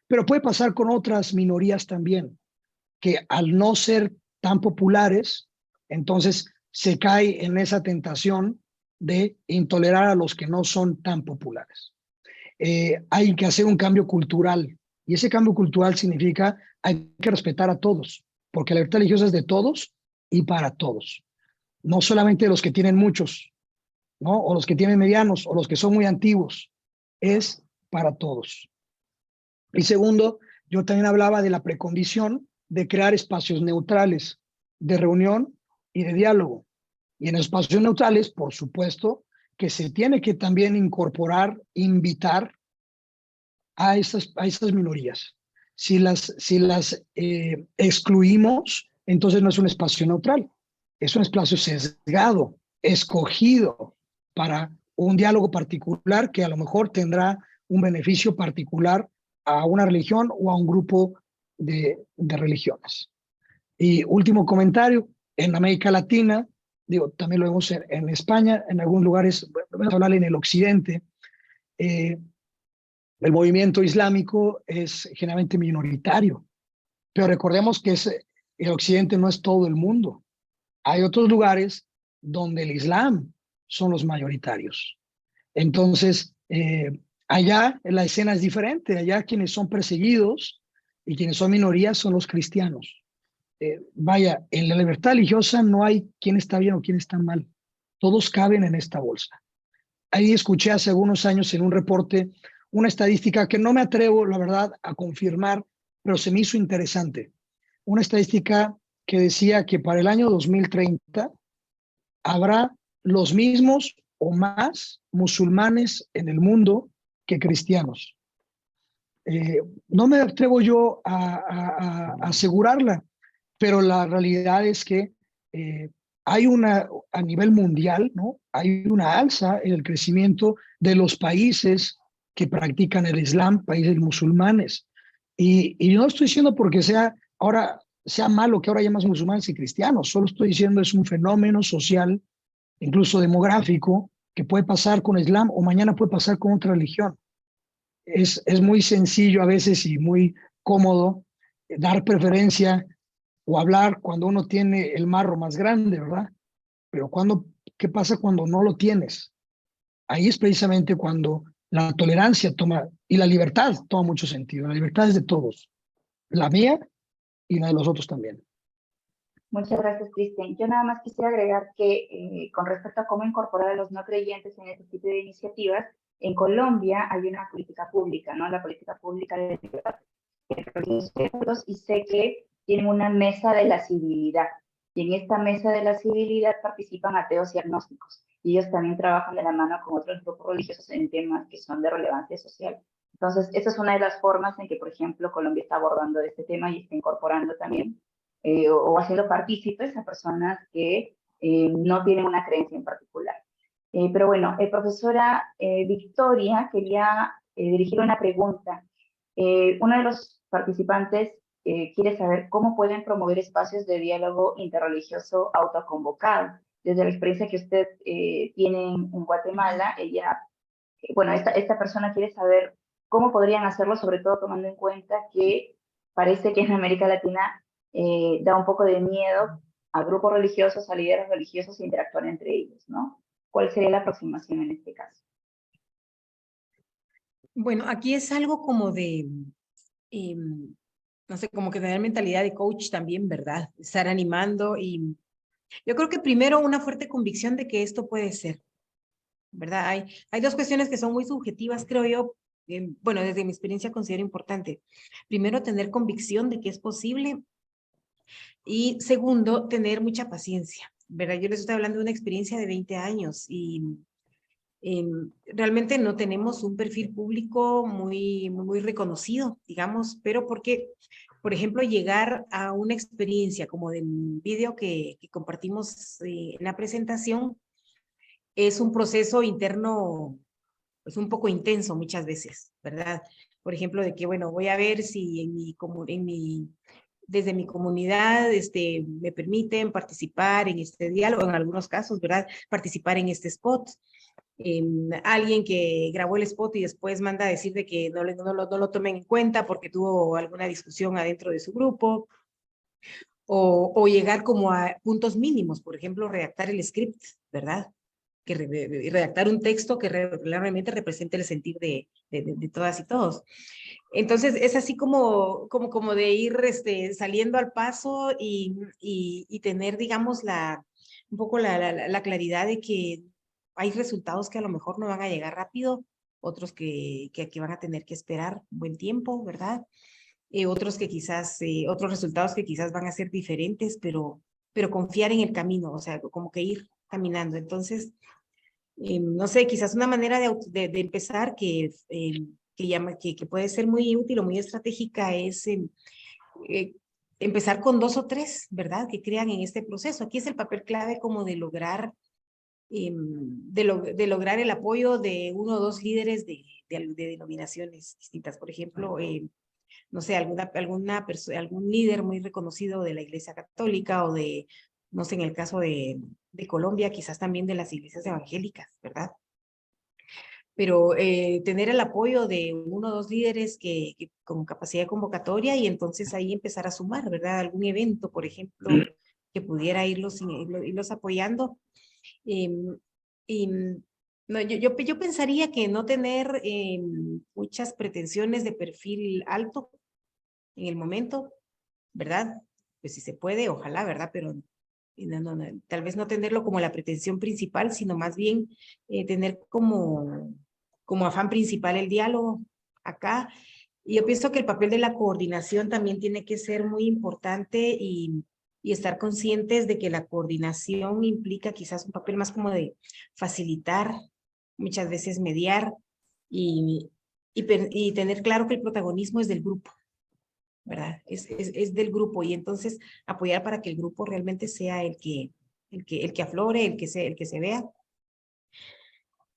Speaker 5: Pero puede pasar con otras minorías también, que al no ser tan populares, entonces se cae en esa tentación de intolerar a los que no son tan populares. Hay que hacer un cambio cultural, y ese cambio cultural significa hay que respetar a todos, porque la libertad religiosa es de todos y para todos, no solamente de los que tienen muchos, ¿no? O los que tienen medianos, o los que son muy antiguos, es para todos. Y segundo, yo también hablaba de la precondición de crear espacios neutrales de reunión y de diálogo. Y en espacios neutrales, por supuesto, que se tiene que también incorporar, invitar a estas minorías. Si las excluimos, entonces no es un espacio neutral, es un espacio sesgado, escogido para un diálogo particular que a lo mejor tendrá un beneficio particular a una religión o a un grupo de religiones. Y último comentario, en América Latina, digo, también lo vemos en España, en algunos lugares, vamos a hablar en el occidente, el movimiento islámico es generalmente minoritario, pero recordemos que el occidente no es todo el mundo. Hay otros lugares donde el Islam son los mayoritarios. Entonces, allá la escena es diferente. Allá quienes son perseguidos y quienes son minorías son los cristianos. Vaya, en la libertad religiosa no hay quién está bien o quién está mal. Todos caben en esta bolsa. Ahí escuché hace algunos años en un reporte una estadística que no me atrevo, la verdad, a confirmar, pero se me hizo interesante. Una estadística que decía que para el año 2030 habrá los mismos o más musulmanes en el mundo que cristianos. No me atrevo yo a asegurarla, pero la realidad es que hay a nivel mundial, ¿no? Hay una alza en el crecimiento de los países que practican el Islam, países musulmanes. Y no estoy diciendo porque sea malo que ahora haya más musulmanes y cristianos, solo estoy diciendo es un fenómeno social, incluso demográfico, que puede pasar con el Islam o mañana puede pasar con otra religión. Es muy sencillo a veces y muy cómodo dar preferencia o hablar cuando uno tiene el marro más grande, ¿verdad? Pero ¿qué pasa cuando no lo tienes? Ahí es precisamente cuando la tolerancia toma, y la libertad toma mucho sentido. La libertad es de todos, la mía y la de los otros también.
Speaker 1: Muchas gracias, Cristian. Yo nada más quisiera agregar que con respecto a cómo incorporar a los no creyentes en este tipo de iniciativas, en Colombia hay una política pública, ¿no? La política pública de libertad y sé que tienen una mesa de la civilidad. Y en esta mesa de la civilidad participan ateos y agnósticos. Y ellos también trabajan de la mano con otros grupos religiosos en temas que son de relevancia social. Entonces, esa es una de las formas en que, por ejemplo, Colombia está abordando este tema y está incorporando también o haciendo partícipes a personas que no tienen una creencia en particular. Pero bueno, profesora Victoria, quería dirigir una pregunta. Uno de los participantes quiere saber cómo pueden promover espacios de diálogo interreligioso autoconvocado. Desde la experiencia que usted tiene en Guatemala, esta persona quiere saber cómo podrían hacerlo, sobre todo tomando en cuenta que parece que en América Latina da un poco de miedo a grupos religiosos, a líderes religiosos e interactuar entre ellos, ¿no? ¿Cuál sería la aproximación en este caso?
Speaker 3: Bueno, aquí es algo como de, no sé, como que tener mentalidad de coach también, ¿verdad? Estar animando y yo creo que primero una fuerte convicción de que esto puede ser, ¿verdad? Hay dos cuestiones que son muy subjetivas, creo yo. Bueno, desde mi experiencia considero importante. Primero, tener convicción de que es posible y segundo, tener mucha paciencia, ¿verdad? Yo les estoy hablando de una experiencia de 20 años y realmente no tenemos un perfil público muy reconocido, digamos, pero porque, por ejemplo, llegar a una experiencia como del video que compartimos en la presentación es un proceso interno, pues un poco intenso muchas veces, ¿verdad? Por ejemplo, de que, bueno, voy a ver si desde mi comunidad, me permiten participar en este diálogo, en algunos casos, ¿verdad? Participar en este spot. Alguien que grabó el spot y después manda a decir de que no lo tomen en cuenta porque tuvo alguna discusión adentro de su grupo, o llegar como a puntos mínimos, por ejemplo, redactar el script, ¿verdad? Redactar un texto que realmente represente el sentir de todas y todos. Entonces, es así como de ir saliendo al paso y tener, digamos, un poco la claridad de que hay resultados que a lo mejor no van a llegar rápido, otros que van a tener que esperar un buen tiempo, ¿verdad? Otros otros resultados que quizás van a ser diferentes, pero confiar en el camino, o sea, como que ir caminando. Entonces, no sé, quizás una manera de empezar que puede ser muy útil o muy estratégica es eh, empezar con 2 o 3, ¿verdad? Que crean en este proceso. Aquí es el papel clave como de lograr, de lograr el apoyo de 1 o 2 líderes de denominaciones distintas. Por ejemplo, no sé, algún líder muy reconocido de la Iglesia Católica o no sé, en el caso de Colombia, quizás también de las iglesias evangélicas, ¿verdad? Pero tener el apoyo de 1 o 2 líderes con capacidad de convocatoria y entonces ahí empezar a sumar, ¿verdad? Algún evento, por ejemplo, que pudiera irlos apoyando. Y no, yo pensaría que no tener muchas pretensiones de perfil alto en el momento, ¿verdad? Pues si se puede, ojalá, ¿verdad? Pero tal vez no tenerlo como la pretensión principal, sino más bien tener como afán principal el diálogo acá. Y yo pienso que el papel de la coordinación también tiene que ser muy importante y estar conscientes de que la coordinación implica quizás un papel más como de facilitar, muchas veces mediar y tener claro que el protagonismo es del grupo, ¿verdad? Es del grupo y entonces apoyar para que el grupo realmente sea el que aflore, el que se vea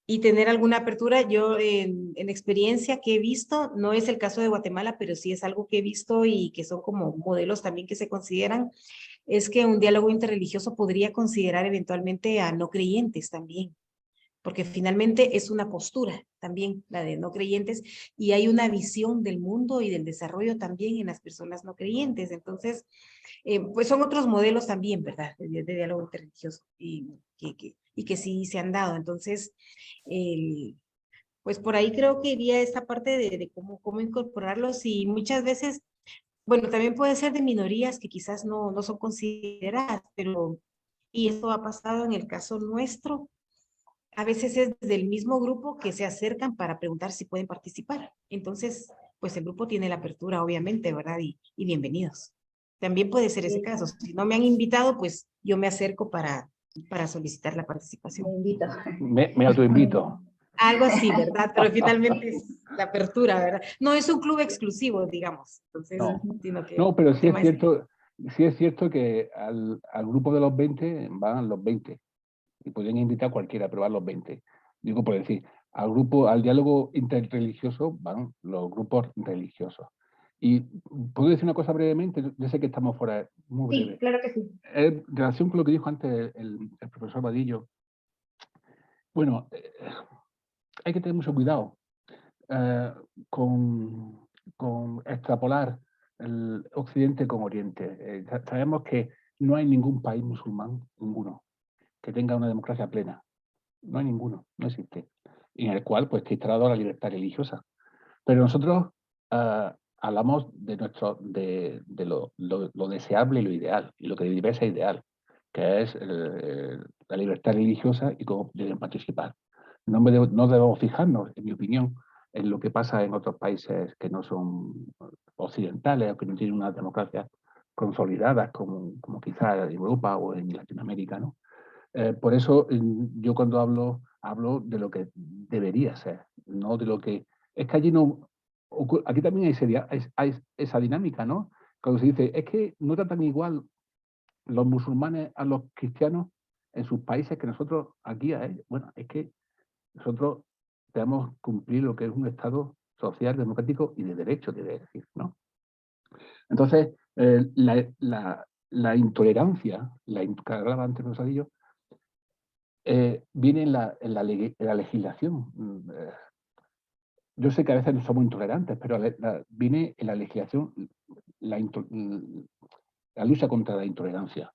Speaker 3: y tener alguna apertura. Yo en experiencia que he visto, no es el caso de Guatemala, pero sí es algo que he visto y que son como modelos también que se consideran, es que un diálogo interreligioso podría considerar eventualmente a no creyentes también, porque finalmente es una postura también, la de no creyentes, y hay una visión del mundo y del desarrollo también en las personas no creyentes. Entonces, pues son otros modelos también, ¿verdad? De diálogo interreligioso y que sí se han dado. Entonces, pues por ahí creo que iría esta parte de cómo incorporarlos y muchas veces, bueno, también puede ser de minorías que quizás no son consideradas, pero, y esto ha pasado en el caso nuestro, a veces es del mismo grupo que se acercan para preguntar si pueden participar. Entonces, pues el grupo tiene la apertura, obviamente, ¿verdad? Y bienvenidos. También puede ser ese caso. Si no me han invitado, pues yo me acerco para solicitar la participación.
Speaker 1: Me invito.
Speaker 2: Me autoinvito.
Speaker 3: Algo así, ¿verdad? Pero finalmente es la apertura, ¿verdad? No es un club exclusivo, digamos. Entonces,
Speaker 2: No,
Speaker 3: sino que
Speaker 2: no, pero
Speaker 3: el tema
Speaker 2: sí es cierto que al grupo de los 20 van los 20 y pueden invitar a cualquiera, pero van los 20. Digo por decir, al diálogo interreligioso van los grupos religiosos. Y puedo decir una cosa brevemente, yo sé que estamos fuera, muy breve.
Speaker 1: Sí, claro que sí.
Speaker 2: En relación con lo que dijo antes el profesor Vadillo, bueno, hay que tener mucho cuidado con extrapolar el Occidente con Oriente. Sabemos que no hay ningún país musulmán, ninguno, que tenga una democracia plena. No hay ninguno, no existe. Y en el cual pues esté instalado la libertad religiosa. Pero nosotros hablamos de lo deseable y lo ideal, y lo que debe ser ideal, que es la libertad religiosa y cómo deben participar. No debemos fijarnos, en mi opinión, en lo que pasa en otros países que no son occidentales o que no tienen una democracia consolidada, como quizás en Europa o en Latinoamérica, ¿no? Por eso yo cuando hablo de lo que debería ser, no de lo que... Es que allí no... Aquí también hay esa dinámica, ¿no? Cuando se dice, es que no tratan igual los musulmanes a los cristianos en sus países que nosotros aquí a ellos. Bueno, es que nosotros debemos cumplir lo que es un Estado social, democrático y de derecho, debe decir, ¿no? Entonces, la intolerancia, que hablaba antes Rosadillo, viene en la legislación. Yo sé que a veces no somos intolerantes, pero viene en la legislación la lucha contra la intolerancia.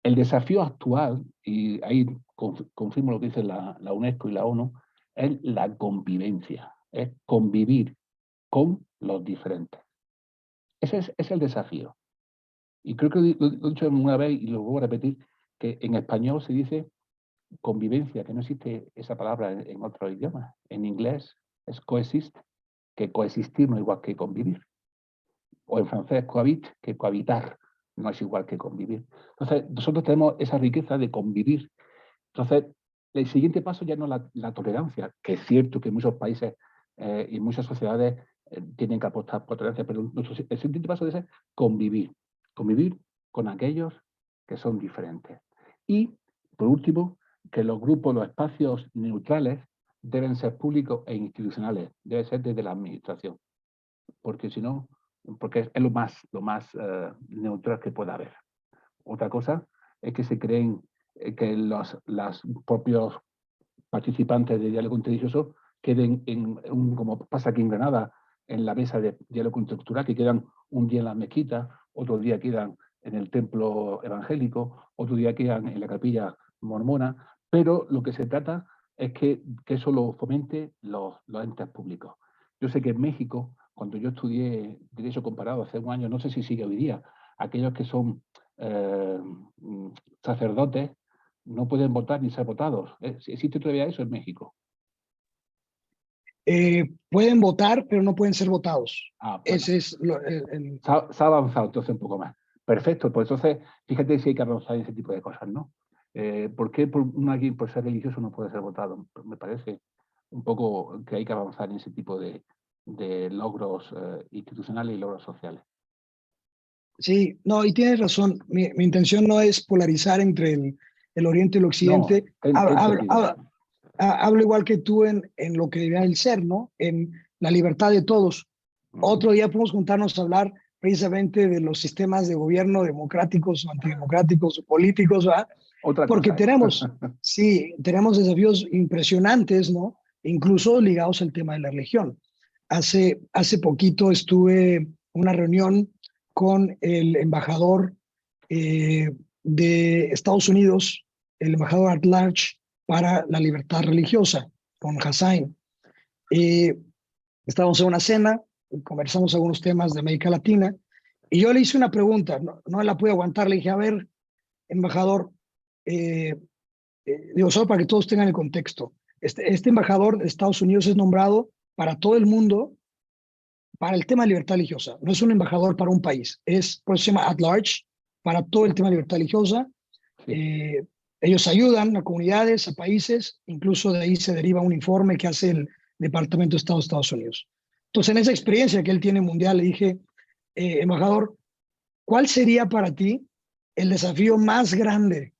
Speaker 2: El desafío actual, y ahí confirmo lo que dice la UNESCO y la ONU, es la convivencia, es convivir con los diferentes. Ese es el desafío. Y creo que lo he dicho una vez y lo vuelvo a repetir, que en español se dice convivencia, que no existe esa palabra en otro idioma. En inglés es coexist, que coexistir no es igual que convivir. O en francés cohabit, que cohabitar no es igual que convivir. Entonces, nosotros tenemos esa riqueza de convivir. Entonces, el siguiente paso ya no es la tolerancia, que es cierto que muchos países y muchas sociedades tienen que apostar por tolerancia, pero el siguiente paso debe ser convivir. Convivir con aquellos que son diferentes. Y, por último, que los grupos, los espacios neutrales deben ser públicos e institucionales, debe ser desde la administración, porque si no, porque es lo más neutral que pueda haber. Otra cosa es que se creen que los propios participantes de diálogo interreligioso queden como pasa aquí en Granada, en la mesa de diálogo intercultural, que quedan un día en la mezquita, otro día quedan en el templo evangélico, otro día quedan en la capilla mormona, pero lo que se trata es que eso lo fomente los entes públicos. Yo sé que en México, cuando yo estudié Derecho Comparado hace un año, no sé si sigue hoy día, aquellos que son sacerdotes no pueden votar ni ser votados. ¿Existe todavía eso en México?
Speaker 5: Pueden votar, pero no pueden ser votados.
Speaker 2: Bueno.
Speaker 5: Ese es
Speaker 2: se ha avanzado entonces un poco más. Perfecto, pues entonces fíjate si hay que avanzar en ese tipo de cosas, ¿no? ¿Por qué alguien por ser religioso no puede ser votado? Me parece un poco que hay que avanzar en ese tipo de logros institucionales y logros sociales.
Speaker 5: Sí, no, y tienes razón. Mi intención no es polarizar entre el Oriente y el Occidente.
Speaker 2: No,
Speaker 5: hablo igual que tú en lo que debería el ser, ¿no? En la libertad de todos. Otro día podemos juntarnos a hablar precisamente de los sistemas de gobierno democráticos o antidemocráticos o políticos, ¿verdad? Porque tenemos desafíos impresionantes, ¿no? Incluso ligados al tema de la religión. Hace poquito estuve en una reunión con el embajador de Estados Unidos, el embajador at large para la libertad religiosa, con Hussain. Estábamos en una cena, conversamos algunos temas de América Latina, y yo le hice una pregunta, no la pude aguantar, le dije, a ver, embajador, digo, solo para que todos tengan el contexto, este embajador de Estados Unidos es nombrado para todo el mundo para el tema de libertad religiosa, no es un embajador para un país, por eso se llama at large, para todo el tema de libertad religiosa. Ellos ayudan a comunidades, a países, incluso de ahí se deriva un informe que hace el Departamento de Estado de Estados Unidos. Entonces, en esa experiencia que él tiene mundial, le dije, embajador, ¿cuál sería para ti el desafío más grande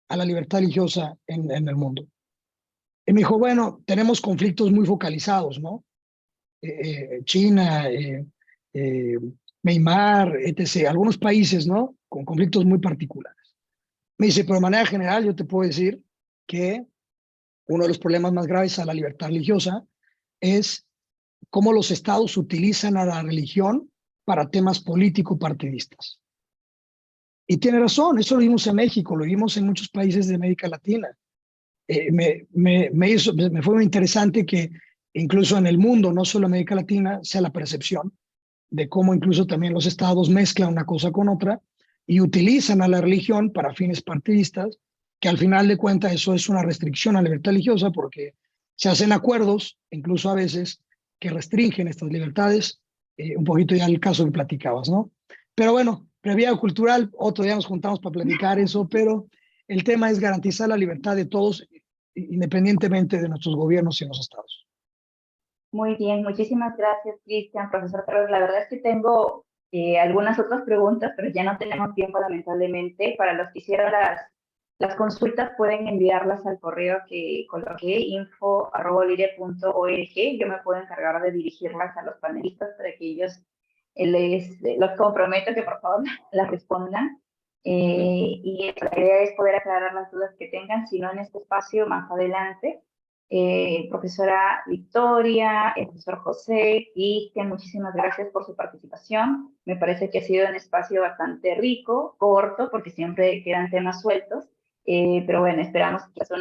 Speaker 5: a la libertad religiosa en el mundo? Y me dijo, bueno, tenemos conflictos muy focalizados, ¿no? China, Myanmar, etc. Algunos países, ¿no? Con conflictos muy particulares. Me dice, pero de manera general yo te puedo decir que uno de los problemas más graves a la libertad religiosa es cómo los estados utilizan a la religión para temas político-partidistas. Y tiene razón, eso lo vimos en México, lo vimos en muchos países de América Latina. Me fue muy interesante que incluso en el mundo, no solo América Latina, sea la percepción de cómo incluso también los estados mezclan una cosa con otra y utilizan a la religión para fines partidistas, que al final de cuentas eso es una restricción a la libertad religiosa porque se hacen acuerdos, incluso a veces, que restringen estas libertades, un poquito ya el caso que platicabas, ¿no? Pero bueno, previa cultural, otro día nos juntamos para platicar eso, pero el tema es garantizar la libertad de todos, independientemente de nuestros gobiernos y los estados.
Speaker 1: Muy bien, muchísimas gracias, Cristian, profesor Carlos. La verdad es que tengo algunas otras preguntas, pero ya no tenemos tiempo, lamentablemente. Para los que hicieron las consultas, pueden enviarlas al correo que coloqué, info@olire.org. Yo me puedo encargar de dirigirlas a los panelistas para que ellos los comprometo que por favor las respondan. Y la idea es poder aclarar las dudas que tengan, si no en este espacio, más adelante. Profesora Victoria, profesor José, Cristian, muchísimas gracias por su participación. Me parece que ha sido un espacio bastante rico, corto, porque siempre quedan temas sueltos, pero bueno, esperamos que sea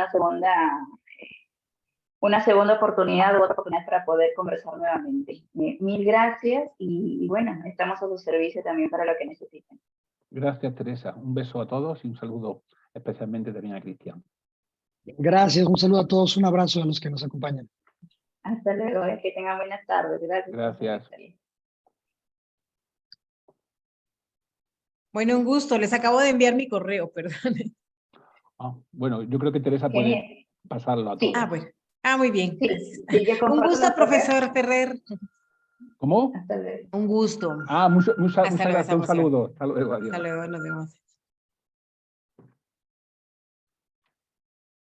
Speaker 1: una segunda oportunidad o otra oportunidad para poder conversar nuevamente. Mil gracias y bueno, estamos a su servicio también para lo que necesiten.
Speaker 2: Gracias, Teresa. Un beso a todos y un saludo especialmente también a Cristian.
Speaker 5: Gracias, un saludo a todos, un abrazo a los que nos acompañan.
Speaker 1: Hasta luego, que tengan buenas tardes. Gracias.
Speaker 2: Gracias.
Speaker 3: Bueno, un gusto. Les acabo de enviar mi correo, perdón.
Speaker 2: Bueno, yo creo que Teresa puede pasarlo a todos.
Speaker 3: Ah, bueno. Ah, muy bien.
Speaker 1: Sí,
Speaker 3: Un gusto, profesor Ferrer.
Speaker 2: ¿Cómo?
Speaker 1: Hasta luego.
Speaker 3: Un gusto.
Speaker 2: Muchas
Speaker 3: Hasta luego,
Speaker 2: gracias. Un saludo. Hasta luego. Adiós.
Speaker 3: Hasta luego, nos vemos.